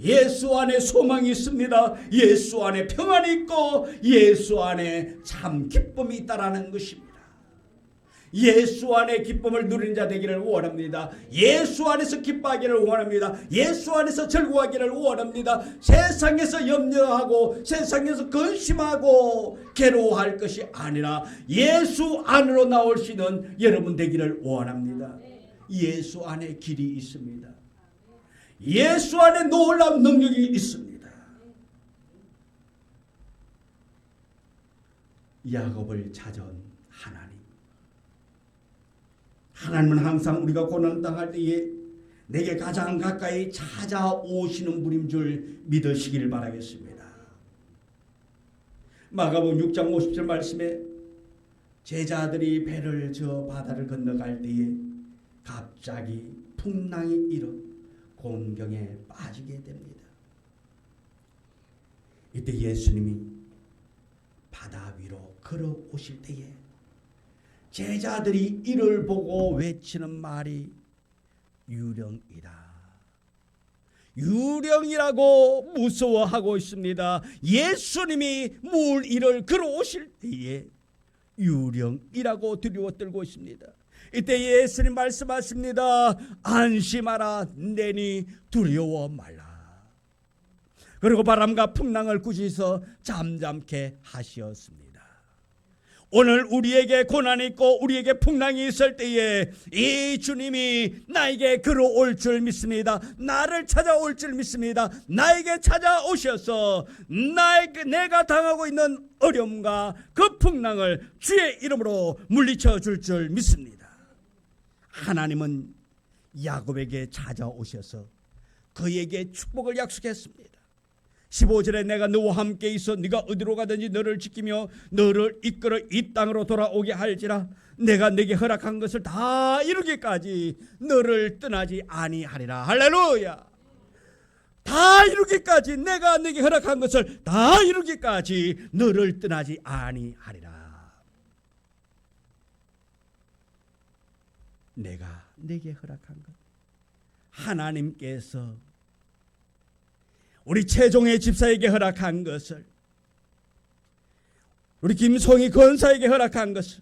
예수 안에 소망이 있습니다. 예수 안에 평안이 있고 예수 안에 참 기쁨이 있다라는 것입니다. 예수 안에 기쁨을 누리는 자 되기를 원합니다. 예수 안에서 기뻐하기를 원합니다. 예수 안에서 즐거워하기를 원합니다. 세상에서 염려하고 세상에서 근심하고 괴로워할 것이 아니라 예수 안으로 나올 수 있는 여러분 되기를 원합니다. 예수 안에 길이 있습니다. 예수 안에 놀라운 능력이 있습니다. 야곱을 찾아온 하나님은 항상 우리가 고난을 당할 때에 내게 가장 가까이 찾아오시는 분인 줄 믿으시기를 바라겠습니다. 마가복음 6장 50절 말씀에 제자들이 배를 저 바다를 건너갈 때에 갑자기 풍랑이 일어 곤경에 빠지게 됩니다. 이때 예수님이 바다 위로 걸어오실 때에 제자들이 이를 보고 외치는 말이 유령이다. 유령이라고 무서워하고 있습니다. 예수님이 물 위를 걸어오실 때에 유령이라고 두려워 떨고 있습니다. 이때 예수님 말씀하십니다. 안심하라, 내니 두려워 말라. 그리고 바람과 풍랑을 꾸짖어 잠잠케 하시었습니다. 오늘 우리에게 고난이 있고 우리에게 풍랑이 있을 때에 이 주님이 나에게 걸어올 줄 믿습니다. 나를 찾아올 줄 믿습니다. 나에게 찾아오셔서 내가 당하고 있는 어려움과 그 풍랑을 주의 이름으로 물리쳐 줄 줄 믿습니다. 하나님은 야곱에게 찾아오셔서 그에게 축복을 약속했습니다. 15절에 내가 너와 함께 있어 네가 어디로 가든지 너를 지키며 너를 이끌어 이 땅으로 돌아오게 할지라. 내가 네게 허락한 것을 다 이루기까지 너를 떠나지 아니하리라. 할렐루야. 다 이루기까지, 내가 네게 허락한 것을 다 이루기까지 너를 떠나지 아니하리라. 내가 네게 허락한 것, 하나님께서 우리 최종의 집사에게 허락한 것을, 우리 김송희 권사에게 허락한 것을,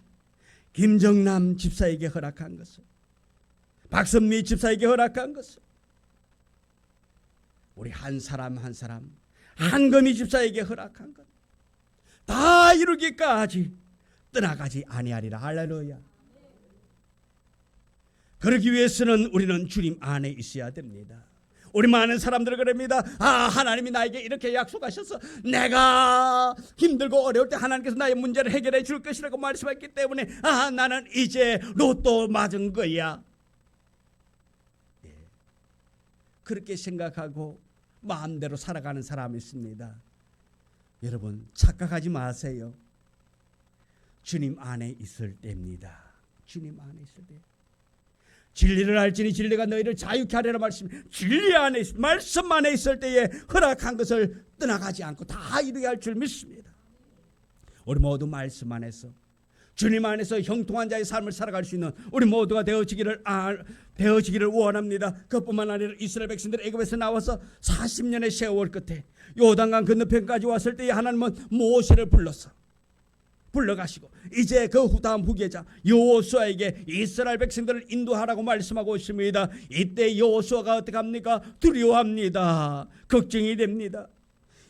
김정남 집사에게 허락한 것을, 박선미 집사에게 허락한 것을, 우리 한 사람 한 사람 한금희 집사에게 허락한 것 다 이루기까지 떠나가지 아니하리라. 할렐루야. 그러기 위해서는 우리는 주님 안에 있어야 됩니다. 우리 많은 사람들은 그럽니다. 하나님이 나에게 이렇게 약속하셔서 내가 힘들고 어려울 때 하나님께서 나의 문제를 해결해 줄 것이라고 말씀했기 때문에 나는 이제 로또 맞은 거야. 그렇게 생각하고 마음대로 살아가는 사람이 있습니다. 여러분, 착각하지 마세요. 주님 안에 있을 때입니다. 주님 안에 있을 때. 진리를 알지니 진리가 너희를 자유케 하리라 말씀. 진리 안에, 말씀 안에 있을 때에 허락한 것을 떠나가지 않고 다 이루게 할 줄 믿습니다. 우리 모두 말씀 안에서, 주님 안에서 형통한 자의 삶을 살아갈 수 있는 우리 모두가 되어지기를 원합니다. 그뿐만 아니라 이스라엘 백성들이 애굽에서 나와서 40년의 세월 끝에 요단강 건너편까지 왔을 때에 하나님은 모세를 불러가시고 이제 그 다음 후계자 여호수아에게 이스라엘 백성들을 인도하라고 말씀하고 있습니다. 이때 여호수아가 어떻게 합니까? 두려워합니다. 걱정이 됩니다.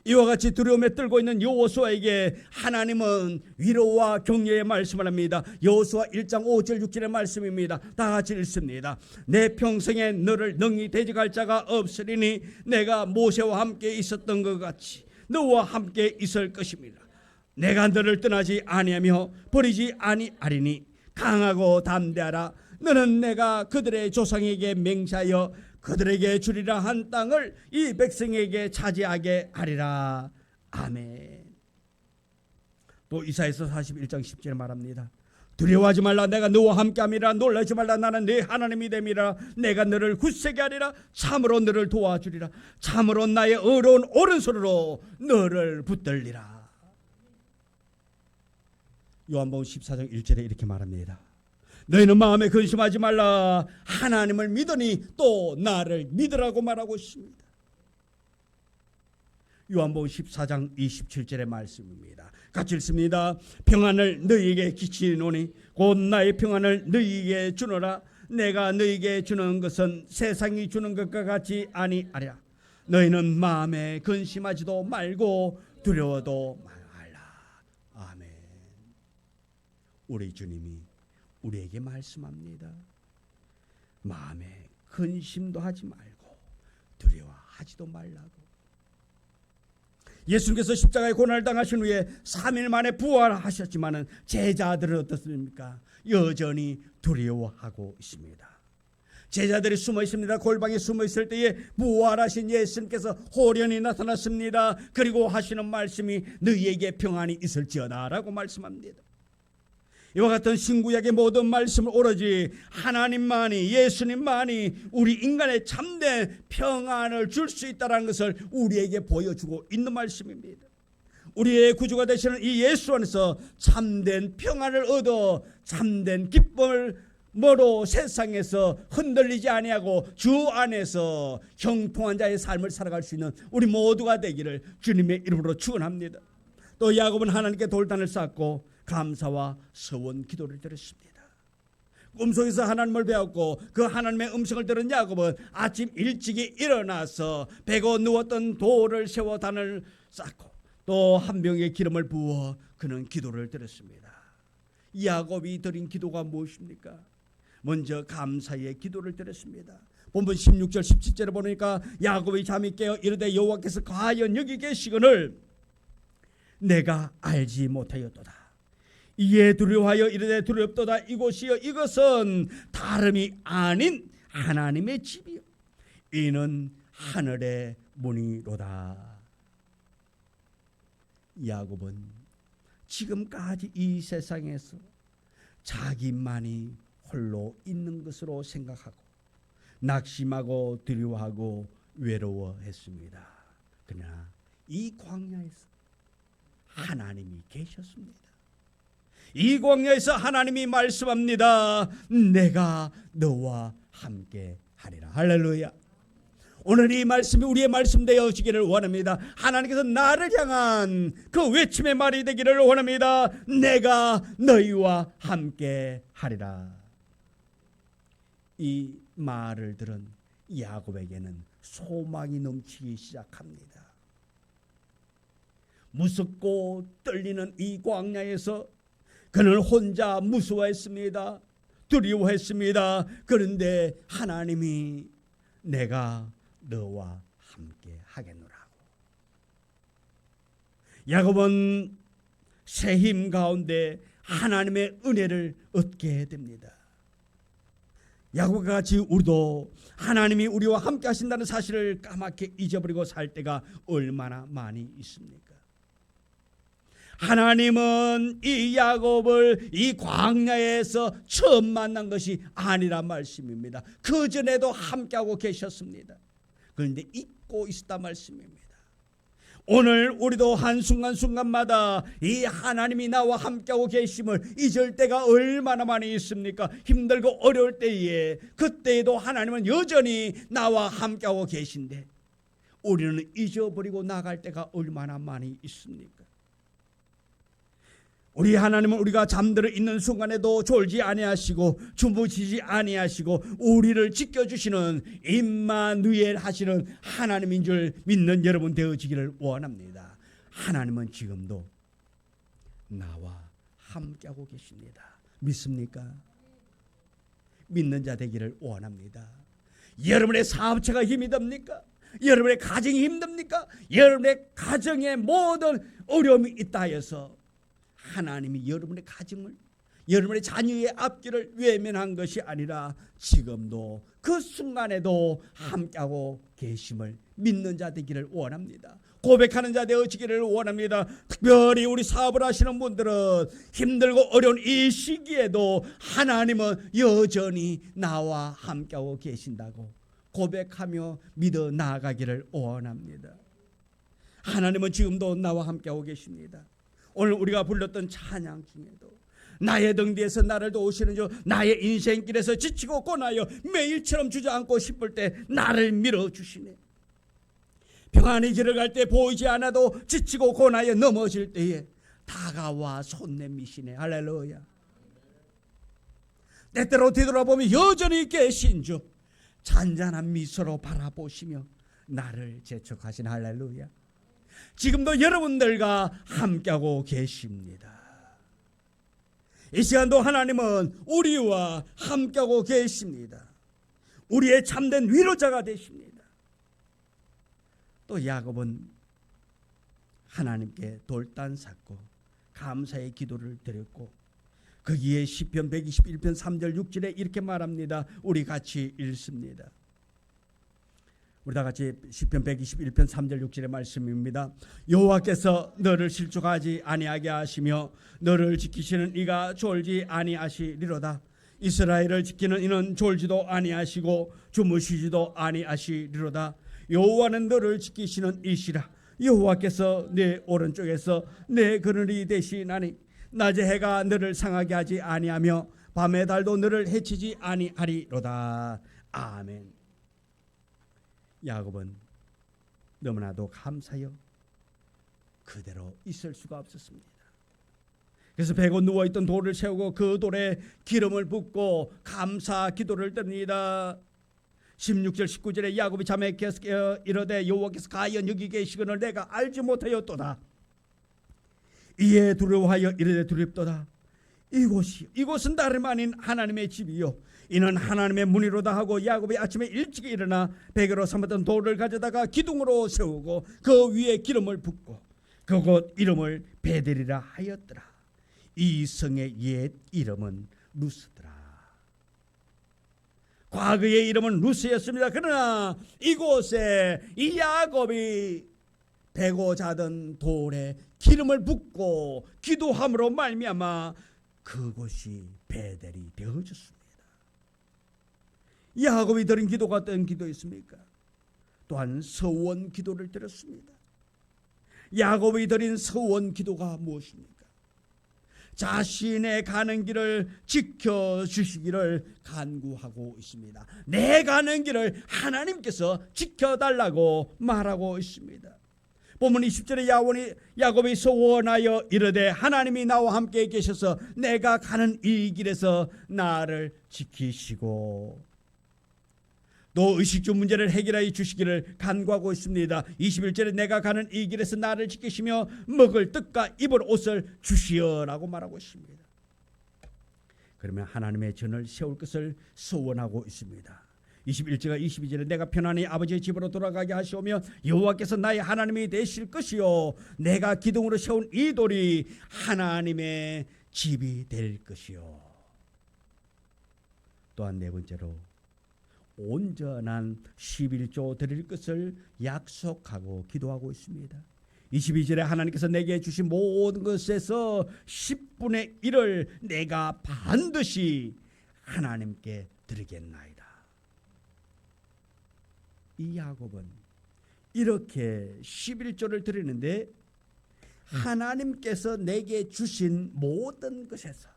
이와 같이 두려움에 떨고 있는 여호수아에게 하나님은 위로와 격려의 말씀을 합니다. 여호수아 1장 5절 6절의 말씀입니다. 다 같이 읽습니다. 내 평생에 너를 능히 대적할 자가 없으리니 내가 모세와 함께 있었던 것 같이 너와 함께 있을 것입니다. 내가 너를 떠나지 아니하며 버리지 아니하리니 강하고 담대하라. 너는 내가 그들의 조상에게 맹세하여 그들에게 주리라 한 땅을 이 백성에게 차지하게 하리라. 아멘. 또 이사야서 41장 10절에 말합니다. 두려워하지 말라. 내가 너와 함께함이라. 놀라지 말라. 나는 네 하나님이 됨이라. 내가 너를 굳세게 하리라. 참으로 너를 도와주리라. 참으로 나의 의로운 오른손으로 너를 붙들리라. 요한복음 14장 1절에 이렇게 말합니다. 너희는 마음에 근심하지 말라. 하나님을 믿으니 또 나를 믿으라고 말하고 있습니다. 요한복음 14장 27절의 말씀입니다. 같이 읽습니다. 평안을 너희에게 끼치노니 곧 나의 평안을 너희에게 주노라. 내가 너희에게 주는 것은 세상이 주는 것과 같이 아니하리라. 너희는 마음에 근심하지도 말고 두려워도 말라. 아멘. 우리 주님이 우리에게 말씀합니다. 마음에 근심도 하지 말고 두려워하지도 말라고. 예수님께서 십자가의 고난을 당하신 후에 3일 만에 부활하셨지만 제자들은 어떻습니까? 여전히 두려워하고 있습니다. 제자들이 숨어 있습니다. 골방에 숨어 있을 때에 부활하신 예수님께서 호련히 나타났습니다. 그리고 하시는 말씀이 너희에게 평안이 있을지어다 라고 말씀합니다. 이와 같은 신구약의 모든 말씀을 오로지 하나님만이, 예수님만이 우리 인간의 참된 평안을 줄 수 있다는 것을 우리에게 보여주고 있는 말씀입니다. 우리의 구주가 되시는 이 예수 안에서 참된 평안을 얻어 참된 기쁨으로 세상에서 흔들리지 아니하고 주 안에서 형통한 자의 삶을 살아갈 수 있는 우리 모두가 되기를 주님의 이름으로 축원합니다. 또 야곱은 하나님께 돌단을 쌓고 감사와 서원 기도를 드렸습니다. 꿈속에서 하나님을 배웠고 그 하나님의 음성을 들은 야곱은 아침 일찍이 일어나서 베고 누웠던 돌을 세워 단을 쌓고 또 한 병에 기름을 부어 그는 기도를 드렸습니다. 야곱이 드린 기도가 무엇입니까? 먼저 감사의 기도를 드렸습니다. 본문 16절 17절에 보니까 야곱이 잠이 깨어 이르되 여호와께서 과연 여기 계시거늘 내가 알지 못하였도다. 이에 두려워하여 이르되 두렵도다. 이곳이여 이것은 다름이 아닌 하나님의 집이요 이는 하늘의 문이로다. 야곱은 지금까지 이 세상에서 자기만이 홀로 있는 것으로 생각하고 낙심하고 두려워하고 외로워했습니다. 그러나 이 광야에서 하나님이 계셨습니다. 이 광야에서 하나님이 말씀합니다. 내가 너와 함께 하리라. 할렐루야. 오늘 이 말씀이 우리의 말씀 되어지기를 원합니다. 하나님께서 나를 향한 그 외침의 말이 되기를 원합니다. 내가 너희와 함께 하리라. 이 말을 들은 야곱에게는 소망이 넘치기 시작합니다. 무섭고 떨리는 이 광야에서 그는 혼자 무서워했습니다. 두려워했습니다. 그런데 하나님이 내가 너와 함께 하겠노라고. 야곱은 새 힘 가운데 하나님의 은혜를 얻게 됩니다. 야곱과 같이 우리도 하나님이 우리와 함께 하신다는 사실을 까맣게 잊어버리고 살 때가 얼마나 많이 있습니까? 하나님은 이 야곱을 이 광야에서 처음 만난 것이 아니란 말씀입니다. 그 전에도 함께하고 계셨습니다. 그런데 잊고 있었단 말씀입니다. 오늘 우리도 한순간순간마다 이 하나님이 나와 함께하고 계심을 잊을 때가 얼마나 많이 있습니까? 힘들고 어려울 때에 그때에도 하나님은 여전히 나와 함께하고 계신데 우리는 잊어버리고 나갈 때가 얼마나 많이 있습니까? 우리 하나님은 우리가 잠들어 있는 순간에도 졸지 아니하시고 주무시지 아니하시고 우리를 지켜주시는 임마누엘 하시는 하나님인 줄 믿는 여러분 되어지기를 원합니다. 하나님은 지금도 나와 함께하고 계십니다. 믿습니까? 믿는 자 되기를 원합니다. 여러분의 사업체가 힘이 듭니까? 여러분의 가정이 힘듭니까? 여러분의 가정에 모든 어려움이 있다 해서 하나님이 여러분의 가정을 여러분의 자녀의 앞길을 외면한 것이 아니라 지금도 그 순간에도 함께하고 계심을 믿는 자 되기를 원합니다. 고백하는 자 되어지기를 원합니다. 특별히 우리 사업을 하시는 분들은 힘들고 어려운 이 시기에도 하나님은 여전히 나와 함께하고 계신다고 고백하며 믿어 나아가기를 원합니다. 하나님은 지금도 나와 함께하고 계십니다. 오늘 우리가 불렀던 찬양 중에도 나의 등 뒤에서 나를 도우시는 주, 나의 인생길에서 지치고 고나여 매일처럼 주저앉고 싶을 때 나를 밀어주시네. 평안히 길을 갈 때 보이지 않아도 지치고 고나여 넘어질 때에 다가와 손 내미시네. 할렐루야. 때때로 뒤돌아보면 여전히 계신 주, 잔잔한 미소로 바라보시며 나를 재촉하신 할렐루야. 지금도 여러분들과 함께하고 계십니다. 이 시간도 하나님은 우리와 함께하고 계십니다. 우리의 참된 위로자가 되십니다. 또 야곱은 하나님께 돌단 쌓고 감사의 기도를 드렸고 거기에 시편 121편 3절 6절에 이렇게 말합니다. 우리 같이 읽습니다. 우리 다 같이 시편 121편 3절 6절의 말씀입니다. 여호와께서 너를 실족하지 아니하게 하시며 너를 지키시는 이가 졸지 아니하시리로다. 이스라엘을 지키는 이는 졸지도 아니하시고 주무시지도 아니하시리로다. 여호와는 너를 지키시는 이시라. 여호와께서 내 오른쪽에서 내 그늘이 되시나니 낮에 해가 너를 상하게 하지 아니하며 밤의 달도 너를 해치지 아니하리로다. 아멘. 야곱은 너무나도 감사하여 그대로 있을 수가 없었습니다. 그래서 베고 누워있던 돌을 세우고 그 돌에 기름을 붓고 감사 기도를 드립니다. 16절 19절에 야곱이 잠에 깨어 이르되 여호와께서 과연 여기 계시거늘 내가 알지 못하였도다. 이에 두려워하여 이르되 두렵도다. 이곳은 다름 아닌 하나님의 집이요 이는 하나님의 문이로다 하고 야곱이 아침에 일찍 일어나 베개로 삼았던 돌을 가져다가 기둥으로 세우고 그 위에 기름을 붓고 그곳 이름을 베델이라 하였더라. 이 성의 옛 이름은 루스더라. 과거의 이름은 루스였습니다. 그러나 이곳에 이 야곱이 베고 자던 돌에 기름을 붓고 기도함으로 말미암아 그곳이 베델이 되어졌습니다. 야곱이 드린 기도가 어떤 기도였습니까? 또한 서원 기도를 드렸습니다. 야곱이 드린 서원 기도가 무엇입니까? 자신의 가는 길을 지켜주시기를 간구하고 있습니다. 내 가는 길을 하나님께서 지켜달라고 말하고 있습니다. 본문 20절에 야곱이 소원하여 이르되 하나님이 나와 함께 계셔서 내가 가는 이 길에서 나를 지키시고 또 의식주 문제를 해결하여 주시기를 간구하고 있습니다. 21절에 내가 가는 이 길에서 나를 지키시며 먹을 떡과 입을 옷을 주시어라고 말하고 있습니다. 그러면 하나님의 전을 세울 것을 소원하고 있습니다. 21절과 22절에 내가 편안히 아버지의 집으로 돌아가게 하시오며 여호와께서 나의 하나님이 되실 것이요 내가 기둥으로 세운 이 돌이 하나님의 집이 될 것이요. 또한 네 번째로 온전한 11조 드릴 것을 약속하고 기도하고 있습니다. 22절에 하나님께서 내게 주신 모든 것에서 10분의 1을 내가 반드시 하나님께 드리겠나이다. 이 야곱은 이렇게 11조를 드리는데 하나님께서 내게 주신 모든 것에서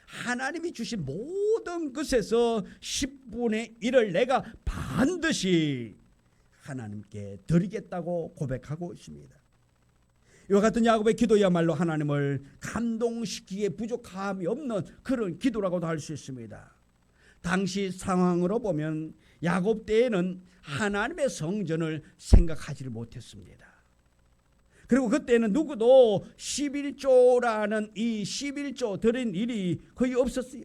하나님이 주신 모든 것에서 10분의 1을 내가 반드시 하나님께 드리겠다고 고백하고 있습니다. 이와 같은 야곱의 기도야말로 하나님을 감동시키기에 부족함이 없는 그런 기도라고도 할 수 있습니다. 당시 상황으로 보면 야곱 때에는 하나님의 성전을 생각하지를 못했습니다. 그리고 그때는 누구도 11조라는 이 11조 드린 일이 거의 없었어요.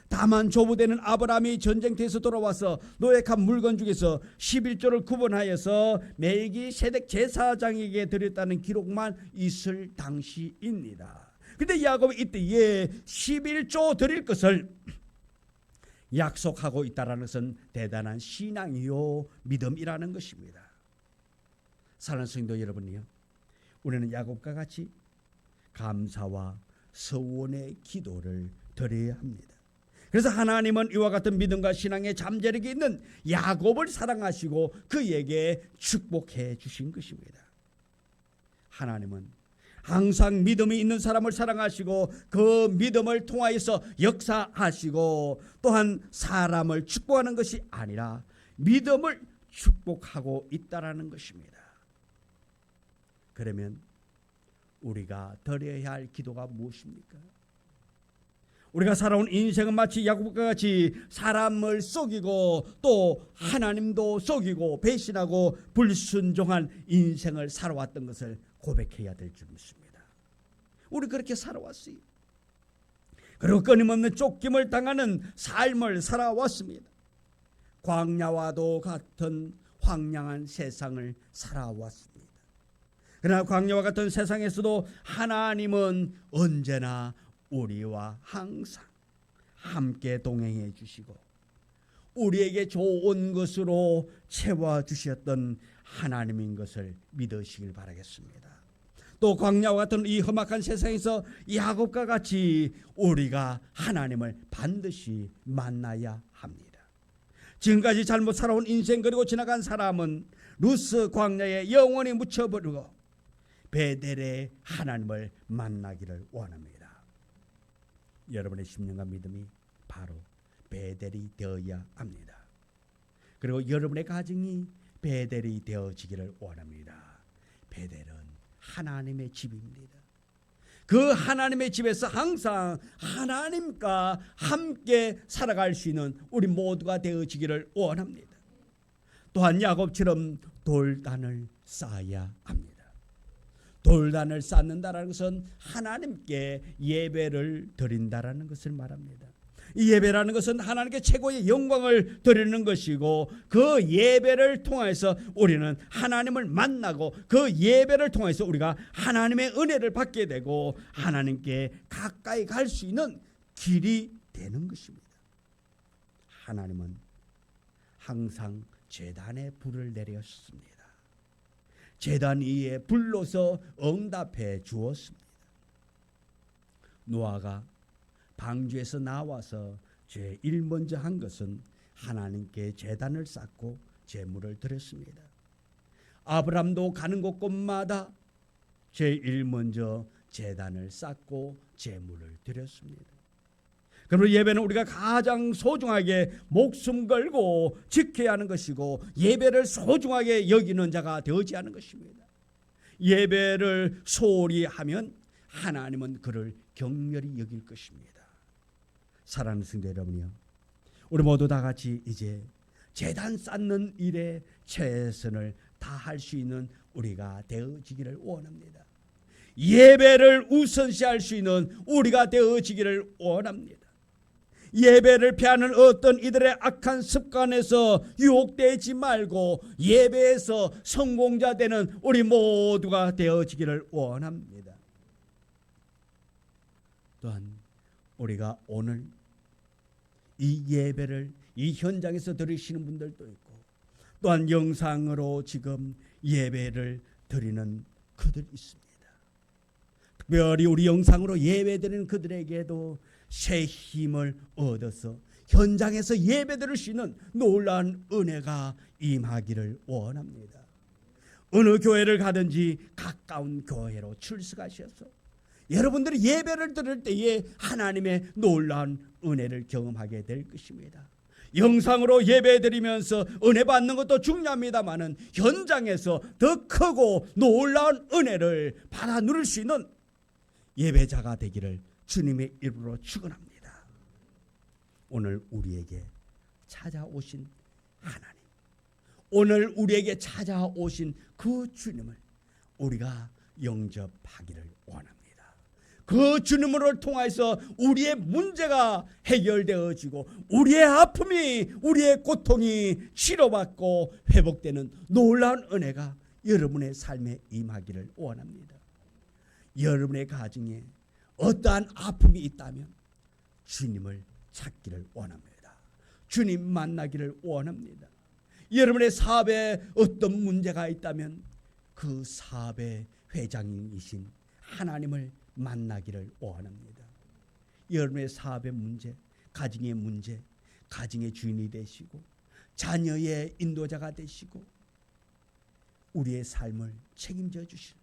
다만 조부되는 아브라함이 전쟁터에서 돌아와서 노획한 물건 중에서 11조를 구분하여서 멜기세덱 제사장에게 드렸다는 기록만 있을 당시입니다. 그런데 야곱이 이때에 11조 드릴 것을 약속하고 있다는 것은 대단한 신앙이요 믿음이라는 것입니다. 사랑하는 성도 여러분이요, 우리는 야곱과 같이 감사와 서원의 기도를 드려야 합니다. 그래서 하나님은 이와 같은 믿음과 신앙의 잠재력이 있는 야곱을 사랑하시고 그에게 축복해 주신 것입니다. 하나님은 항상 믿음이 있는 사람을 사랑하시고 그 믿음을 통하여서 역사하시고 또한 사람을 축복하는 것이 아니라 믿음을 축복하고 있다라는 것입니다. 그러면 우리가 드려야 할 기도가 무엇입니까? 우리가 살아온 인생은 마치 야곱과 같이 사람을 속이고 또 하나님도 속이고 배신하고 불순종한 인생을 살아왔던 것을 고백해야 될 줄 믿습니다. 우리 그렇게 살아왔어요. 그리고 끊임없는 쫓김을 당하는 삶을 살아왔습니다. 광야와도 같은 황량한 세상을 살아왔습니다. 그러나 광야와 같은 세상에서도 하나님은 언제나 우리와 항상 함께 동행해 주시고 우리에게 좋은 것으로 채워주셨던 하나님인 것을 믿으시길 바라겠습니다. 또 광야와 같은 이 험악한 세상에서 야곱과 같이 우리가 하나님을 반드시 만나야 합니다. 지금까지 잘못 살아온 인생 그리고 지나간 사람은 루스 광야에 영원히 묻혀버리고 베델의 하나님을 만나기를 원합니다. 여러분의 심령과 믿음이 바로 베델이 되어야 합니다. 그리고 여러분의 가정이 베델이 되어지기를 원합니다. 베델은 하나님의 집입니다. 그 하나님의 집에서 항상 하나님과 함께 살아갈 수 있는 우리 모두가 되어지기를 원합니다. 또한 야곱처럼 돌단을 쌓아야 합니다. 돌단을 쌓는다는 것은 하나님께 예배를 드린다라는 것을 말합니다. 이 예배라는 것은 하나님께 최고의 영광을 드리는 것이고, 그 예배를 통해서 우리는 하나님을 만나고 그 예배를 통해서 우리가 하나님의 은혜를 받게 되고 하나님께 가까이 갈 수 있는 길이 되는 것입니다. 하나님은 항상 제단에 불을 내렸습니다. 제단 위에 불로서 응답해 주었습니다. 노아가 방주에서 나와서 제일 먼저 한 것은 하나님께 제단을 쌓고 제물을 드렸습니다. 아브람도 가는 곳곳마다 제일 먼저 제단을 쌓고 제물을 드렸습니다. 그러므로 예배는 우리가 가장 소중하게 목숨 걸고 지켜야 하는 것이고, 예배를 소중하게 여기는 자가 되어지 하는 것입니다. 예배를 소홀히 하면 하나님은 그를 경멸히 여길 것입니다. 사랑하는 성도 여러분이요, 우리 모두 다 같이 이제 제단 쌓는 일에 최선을 다할 수 있는 우리가 되어지기를 원합니다. 예배를 우선시할 수 있는 우리가 되어지기를 원합니다. 예배를 피하는 어떤 이들의 악한 습관에서 유혹되지 말고 예배에서 성공자 되는 우리 모두가 되어지기를 원합니다. 또한 우리가 오늘 이 예배를 이 현장에서 들으시는 분들도 있고, 또한 영상으로 지금 예배를 드리는 그들이 있습니다. 특별히 우리 영상으로 예배 드리는 그들에게도 새 힘을 얻어서 현장에서 예배 드릴 수 있는 놀라운 은혜가 임하기를 원합니다. 어느 교회를 가든지 가까운 교회로 출석하셔서 여러분들이 예배를 드릴 때에 하나님의 놀라운 은혜를 경험하게 될 것입니다. 영상으로 예배드리면서 은혜 받는 것도 중요합니다마는 현장에서 더 크고 놀라운 은혜를 받아 누릴 수 있는 예배자가 되기를 주님의 이름으로 축원합니다. 오늘 우리에게 찾아오신 하나님, 오늘 우리에게 찾아오신 그 주님을 우리가 영접하기를 원합니다. 그 주님을 통해서 우리의 문제가 해결되어지고 우리의 아픔이, 우리의 고통이 치료받고 회복되는 놀라운 은혜가 여러분의 삶에 임하기를 원합니다. 여러분의 가정에 어떠한 아픔이 있다면 주님을 찾기를 원합니다. 주님 만나기를 원합니다. 여러분의 사업에 어떤 문제가 있다면 그 사업의 회장이신 하나님을 만나기를 원합니다. 여러분의 사업의 문제, 가정의 문제, 가정의 주인이 되시고 자녀의 인도자가 되시고 우리의 삶을 책임져 주신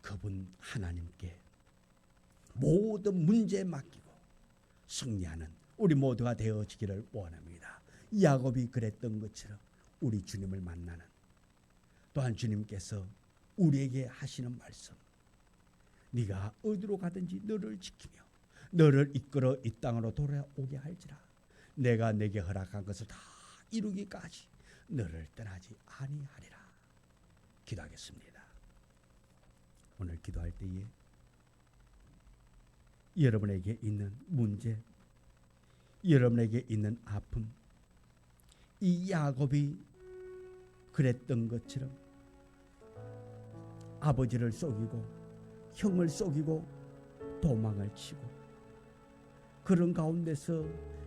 그분 하나님께 모든 문제 맡기고 승리하는 우리 모두가 되어지기를 원합니다. 야곱이 그랬던 것처럼 우리 주님을 만나는, 또한 주님께서 우리에게 하시는 말씀, 네가 어디로 가든지 너를 지키며 너를 이끌어 이 땅으로 돌아오게 할지라 내가 내게 허락한 것을 다 이루기까지 너를 떠나지 아니하리라. 기도하겠습니다. 오늘 기도할 때에 여러분에게 있는 문제, 여러분에게 있는 아픔, 이 야곱이 그랬던 것처럼 아버지를 속이고 형을 속이고 도망을 치고 그런 가운데서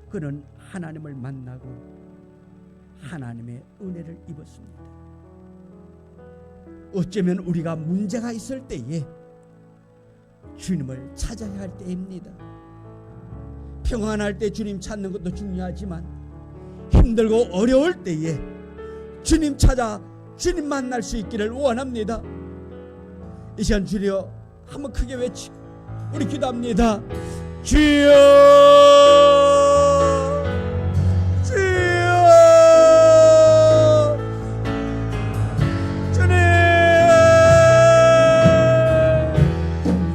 그는 하나님을 만나고 하나님의 은혜를 입었습니다. 어쩌면 우리가 문제가 있을 때에 주님을 찾아야 할 때입니다. 평안할 때 주님 찾는 것도 중요하지만 힘들고 어려울 때에 주님 찾아 주님 만날 수 있기를 원합니다. 이 시간 주여 한번 크게 외치고 우리 기도합니다. 주여, 주여,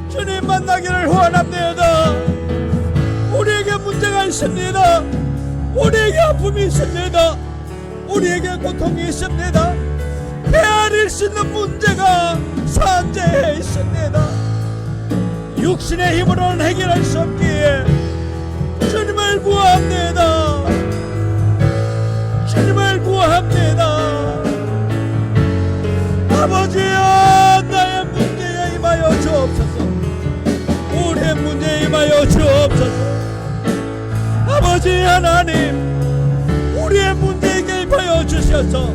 주님 만나기를 원합니다. 우리에게 문제가 있습니다. 우리에게 아픔이 있습니다. 우리에게 고통이 있습니다. 헤아릴 수 있는 문제가 산재해 있습니다. 육신의 힘으로는 해결할 수 없기에 주님을 구합니다. 주님을 구합니다. 아버지여, 나의 문제에 임하여 주옵소서. 우리의 문제에 임하여 주옵소서. 아버지 하나님, 우리의 문제에 개입하여 주셔서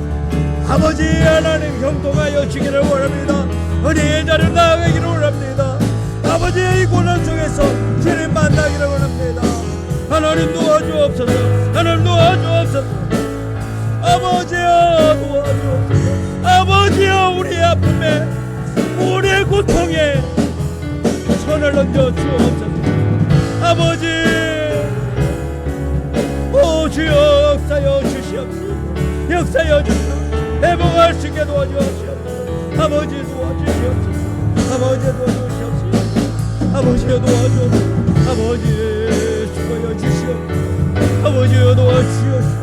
아버지 하나님 형통하여 주기를 원합니다. 은혜의 자리를 나아가기를 원합니다. 아버지의 이 고난 속에서 주님 만나기를 원합니다. 하나님 도와주옵소서. 하나님 도와주옵소서. 아버지여 도와주옵소서. 아버지여, 우리의 아픔에 우리의 고통에 손을 얹어 주옵소서. 아버지, 오 주여 역사여 주시옵소서. 역사여 주시옵소서. 회복할 수 있게 도와주옵소서. 아버지 도와주시옵소서. 아버지 도와주시옵소서. 아버지여 도와주옵소서. 아버지 죽어여 주시옵소서. 아버지여 도와주시옵소서.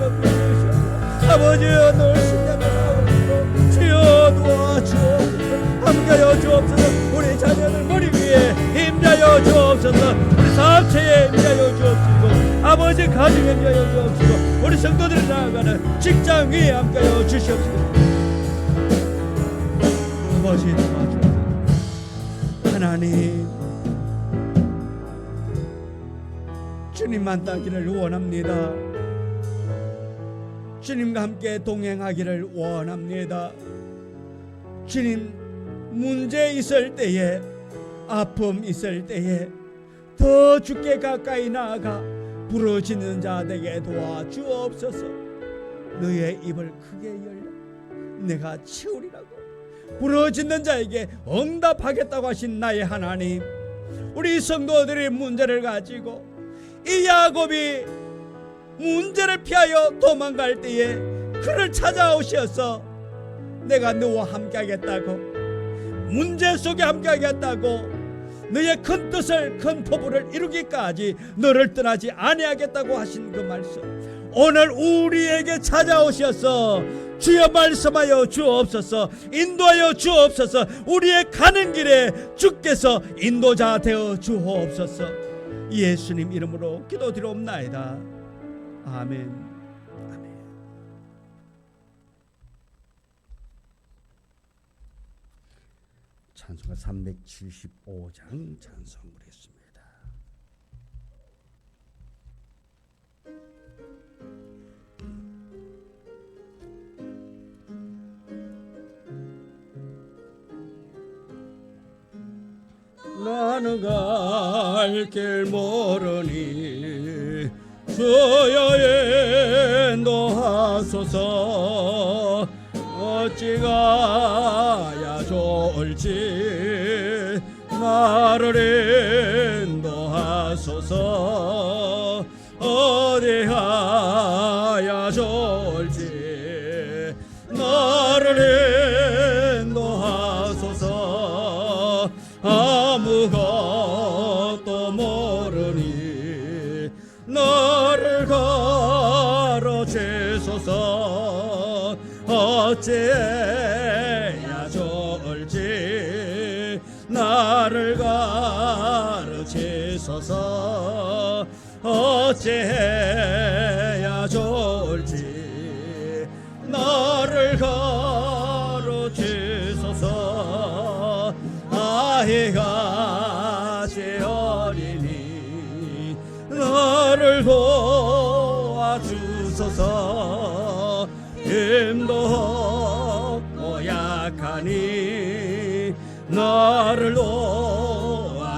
아버지여 늘 신뢰하옵소서. 주여 도와주옵소서. 함께하여 주옵소서. 우리 자녀들 머리 위에 임자여 주옵소서. 우리 사업체에 임자여 주옵소서. 아버지 가정에 임자여 주옵소서. 우리 성도들이 나아가는 직장 위에 함께하여 주시옵소서. 아버지 도와주옵소서. 하나님, 주님 만나기를 원합니다. 주님과 함께 동행하기를 원합니다. 주님, 문제 있을 때에, 아픔 있을 때에 더 주께 가까이 나아가 부르짖는 자에게 도와주옵소서. 너의 입을 크게 열라 내가 치우리라고 부르짖는 자에게 응답하겠다고 하신 나의 하나님, 우리 성도들이 문제를 가지고 이 야곱이 문제를 피하여 도망갈 때에 그를 찾아오셔서 내가 너와 함께하겠다고, 문제 속에 함께하겠다고, 너의 큰 뜻을, 큰 포부를 이루기까지 너를 떠나지 아니하겠다고 하신 그 말씀, 오늘 우리에게 찾아오셔서 주여 말씀하여 주옵소서. 인도하여 주옵소서. 우리의 가는 길에 주께서 인도자 되어 주옵소서. 예수님 이름으로 기도드리옵나이다. 아멘. 아멘. 찬송가 375장 찬송부였습니다. 나는 갈 길 모르니 주여 인도하소서. 어찌 가야 좋을지 나를 인도하소서. 어디 가야 좋을지 나를 인도하소서. 아무것도 모르니 나를 가르치소서. 어찌해야 좋을지 나를 가르치소서. 어찌해야 좋을지 나를 가르치소서. 아이같이 어리니 나를 힘도 없고 약하니 나를 도와주소서.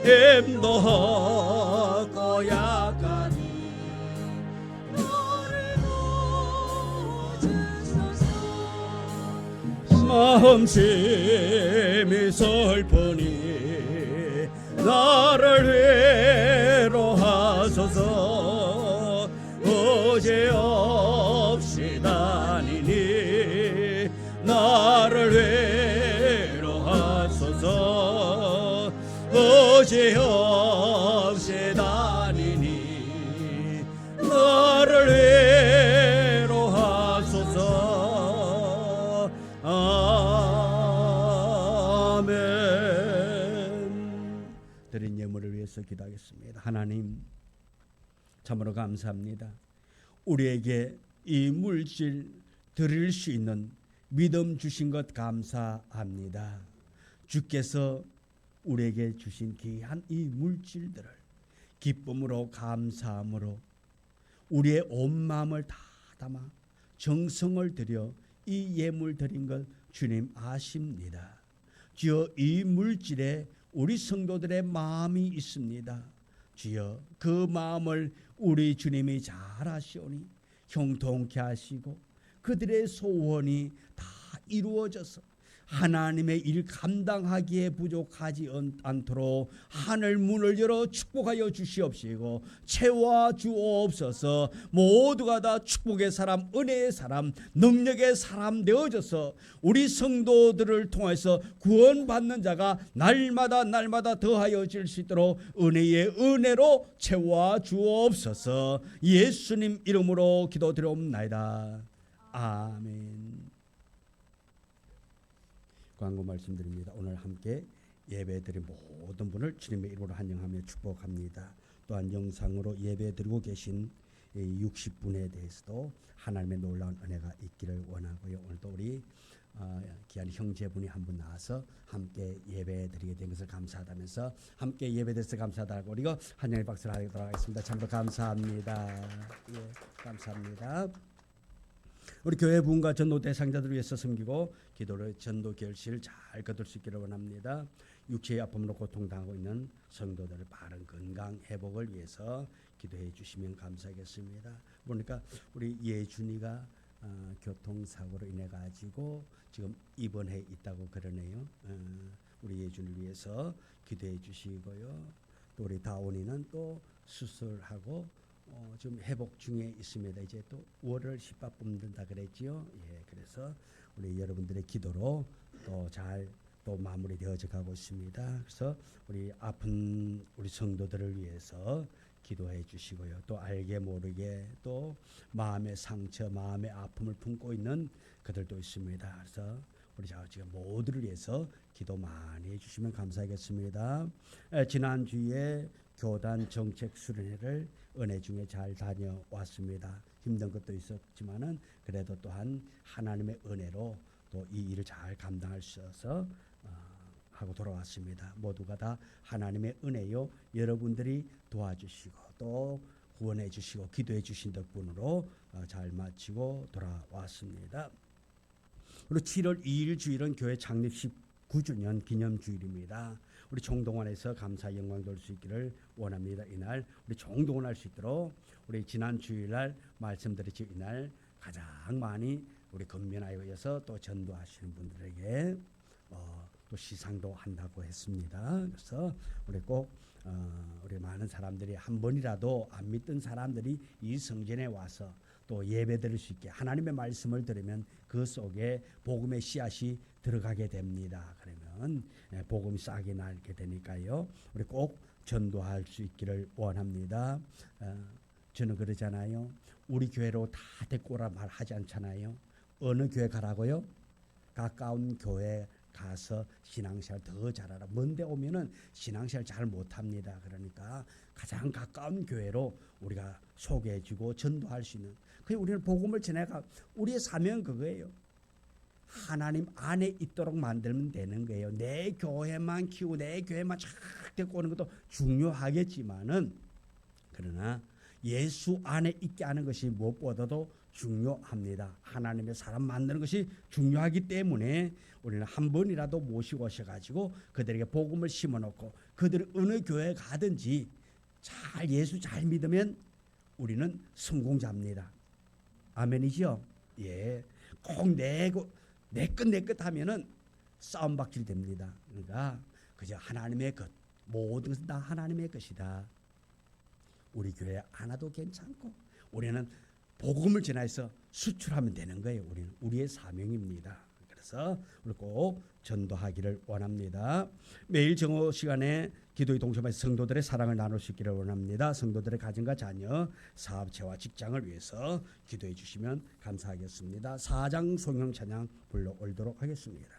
힘도 없고 약하니 나를 도와주소서. 마음심이 슬프니 나를 위로하소서. 의지 없이 다니니 나를 위로하소서. 의지 없이 다니니 나를 위로하소서. 아멘. 드린 예물을 위해서 기도하겠습니다. 하나님, 참으로 감사합니다. 우리에게 이 물질 드릴 수 있는 믿음 주신 것 감사합니다. 주께서 우리에게 주신 귀한 이 물질들을 기쁨으로 감사함으로 우리의 온 마음을 다 담아 정성을 들여 이 예물 드린 것 주님 아십니다. 주여, 이 물질에 우리 성도들의 마음이 있습니다. 주여, 그 마음을 우리 주님이 잘 아시오니 형통케 하시고 그들의 소원이 다 이루어져서 하나님의 일 감당하기에 부족하지 않도록 하늘 문을 열어 축복하여 주시옵시고 채워 주옵소서. 모두가 다 축복의 사람, 은혜의 사람, 능력의 사람 되어져서 우리 성도들을 통해서 구원받는 자가 날마다 더하여질 수 있도록 은혜의 은혜로 채워 주옵소서. 예수님 이름으로 기도드리옵나이다. 아멘. 광고 말씀드립니다. 오늘 함께 예배드린 모든 분을 주님의 이름으로 환영하며 축복합니다. 또한 영상으로 예배드리고 계신 60분에 대해서도 하나님의 놀라운 은혜가 있기를 원하고요. 오늘도 우리 귀한 형제분이 한 분 나와서 함께 예배드리게 된 것을 감사하다면서 함께 예배드려서 감사하다고 우리가 환영의 박수를 하도록 하겠습니다. 참으로 감사합니다. 예, 감사합니다. 우리 교회 부흥과 전도 대상자들을 위해서 섬기고 기도를 전도 결실을 잘 거둘 수 있기를 원합니다. 육체의 아픔으로 고통당하고 있는 성도들의 바른 건강 회복을 위해서 기도해 주시면 감사하겠습니다. 보니까 우리 예준이가 교통사고로 인해 가지고 지금 입원해 있다고 그러네요. 우리 예준을 위해서 기도해 주시고요. 또 우리 다온이는 또 수술하고 지금 회복 중에 있습니다. 이제 또 월을 10밥 뽑는다 그랬지요. 예, 그래서 우리 여러분들의 기도로 또 잘 또 마무리되어져 가고 있습니다. 그래서 우리 아픈 우리 성도들을 위해서 기도해 주시고요. 또 알게 모르게 또 마음의 상처, 마음의 아픔을 품고 있는 그들도 있습니다. 그래서 우리 지금 모두를 위해서 기도 많이 해주시면 감사하겠습니다. 지난주에 교단 정책 수련회를 은혜 중에 잘 다녀왔습니다. 힘든 것도 있었지만은 그래도 또한 하나님의 은혜로 또 이 일을 잘 감당할 수 있어서 하고 돌아왔습니다. 모두가 다 하나님의 은혜요. 여러분들이 도와주시고 또 구원해 주시고 기도해 주신 덕분으로 잘 마치고 돌아왔습니다. 그리고 7월 2일 주일은 교회 창립 19주년 기념주일입니다. 우리 총동원에서 감사 영광 돌 수 있기를 원합니다. 이날 우리 총동원할 수 있도록 우리 지난 주일날 말씀드렸죠. 이날 가장 많이 우리 건면하여서 또 전도하시는 분들에게 또 시상도 한다고 했습니다. 그래서 우리 꼭 우리 많은 사람들이 한 번이라도 안 믿던 사람들이 이 성전에 와서 또 예배 드릴 수 있게 하나님의 말씀을 들으면 그 속에 복음의 씨앗이 들어가게 됩니다. 그러면 복음이 싹이 나게 되니까요. 우리 꼭 전도할 수 있기를 원합니다. 저는 그러잖아요. 우리 교회로 다 데리고 오라 말하지 않잖아요. 어느 교회 가라고요? 가까운 교회 가서 신앙생활 더 잘하라. 먼데 오면은 신앙생활 잘 못합니다. 그러니까 가장 가까운 교회로 우리가 소개해주고 전도할 수 있는. 그래서 우리는 복음을 전해가 우리의 사명은 그거예요. 하나님 안에 있도록 만들면 되는 거예요. 내 교회만 키우고 내 교회만 쫙 데리고 오는 것도 중요하겠지만은 그러나 예수 안에 있게 하는 것이 무엇보다도 중요합니다. 하나님의 사람 만드는 것이 중요하기 때문에 우리는 한 번이라도 모시고 오셔가지고 그들에게 복음을 심어놓고 그들이 어느 교회에 가든지 잘 예수 잘 믿으면 우리는 성공자입니다. 아멘이죠? 예, 꼭 내 것 하면은 싸움박질 됩니다. 그러니까 그저 하나님의 것, 모든 것은 다 하나님의 것이다. 우리 교회 하나도 괜찮고 우리는 복음을 전해서 수출하면 되는 거예요. 우리는 우리의 사명입니다. 그래서 우리 꼭 전도하기를 원합니다. 매일 정오 시간에 기도의 동참에서 성도들의 사랑을 나눌 수 있기를 원합니다. 성도들의 가정과 자녀, 사업체와 직장을 위해서 기도해 주시면 감사하겠습니다. 4장 송영 찬양 불러올도록 하겠습니다.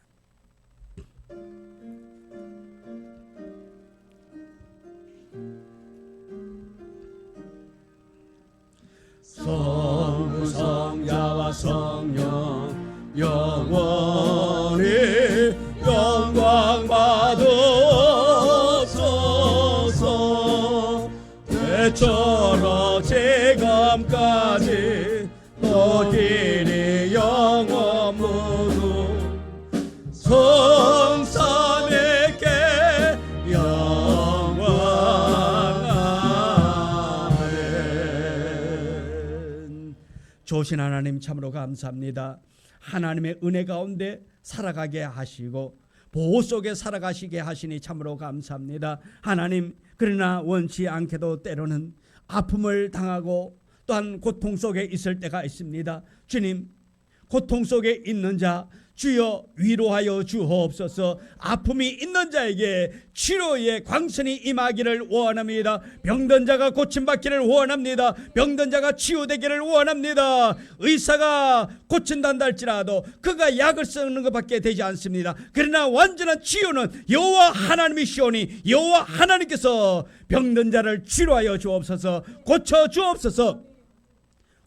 성부 성자와 성령 영원히 영광 받으소서. 대처럼 지금까지 또 길이 영원 모두 성삼위께 영광. 아멘. 좋으신 하나님 참으로 감사합니다. 하나님의 은혜 가운데 살아가게 하시고 보호 속에 살아가시게 하시니 참으로 감사합니다. 하나님, 그러나 원치 않게도 때로는 아픔을 당하고 또한 고통 속에 있을 때가 있습니다. 주님, 고통 속에 있는 자 주여 위로하여 주옵소서. 아픔이 있는 자에게 치료의 광선이 임하기를 원합니다. 병든 자가 고침받기를 원합니다. 병든 자가 치유되기를 원합니다. 의사가 고친단다 할지라도 그가 약을 쓰는 것밖에 되지 않습니다. 그러나 완전한 치유는 여호와 하나님이시오니 여호와 하나님께서 병든 자를 치료하여 주옵소서. 고쳐 주옵소서.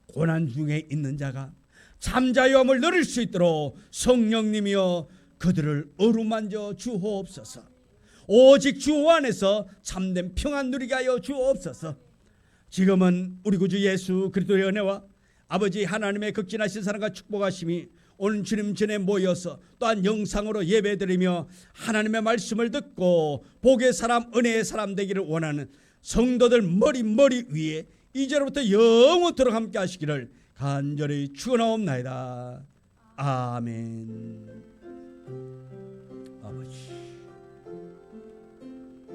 고난 중에 있는 자가 잠자유함을 누릴 수 있도록 성령님이여 그들을 어루만져 주옵소서. 오직 주 안에서 참된 평안 누리게 하여 주옵소서. 지금은 우리 구주 예수 그리스도의 은혜와 아버지 하나님의 극진하신 사랑과 축복하심이 오늘 주님 전에 모여서 또한 영상으로 예배드리며 하나님의 말씀을 듣고 복의 사람 은혜의 사람 되기를 원하는 성도들 머리 위에 이제로부터 영원토록 함께 하시기를 간절히 축원하옵나이다. 아멘. 아버지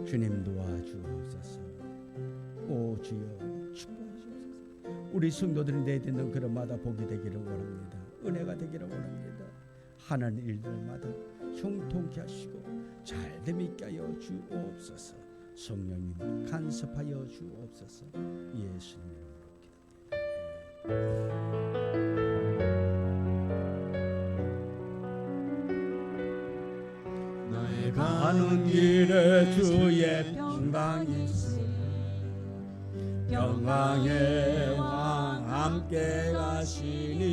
주님 도와주옵소서. 오 주여 축복하시옵소서. 우리 성도들이 내딛는 그릇마다 복이 되기를 원합니다. 은혜가 되기를 원합니다. 하는 일들마다 형통케 하시고 잘됨 있게 하여 주옵소서. 성령님 간섭하여 주옵소서. 예수님 나의 가는 길에 주의 평강이 있으니 평강의 왕 함께 가시니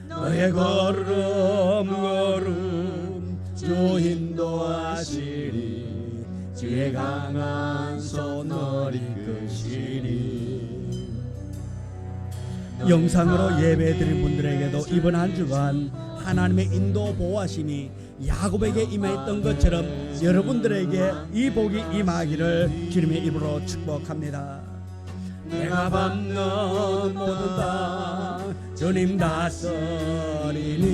너의 걸음 주 인도하시리 주의 강한 손을 이끄시리. 영상으로 예배드린 분들에게도 이번 한 주간 하나님의 인도 보호하심이 야곱에게 임했던 것처럼 여러분들에게 이 복이 임하기를 주님의 이름으로 축복합니다. 내가 밟는 모든 땅 주님 다스리니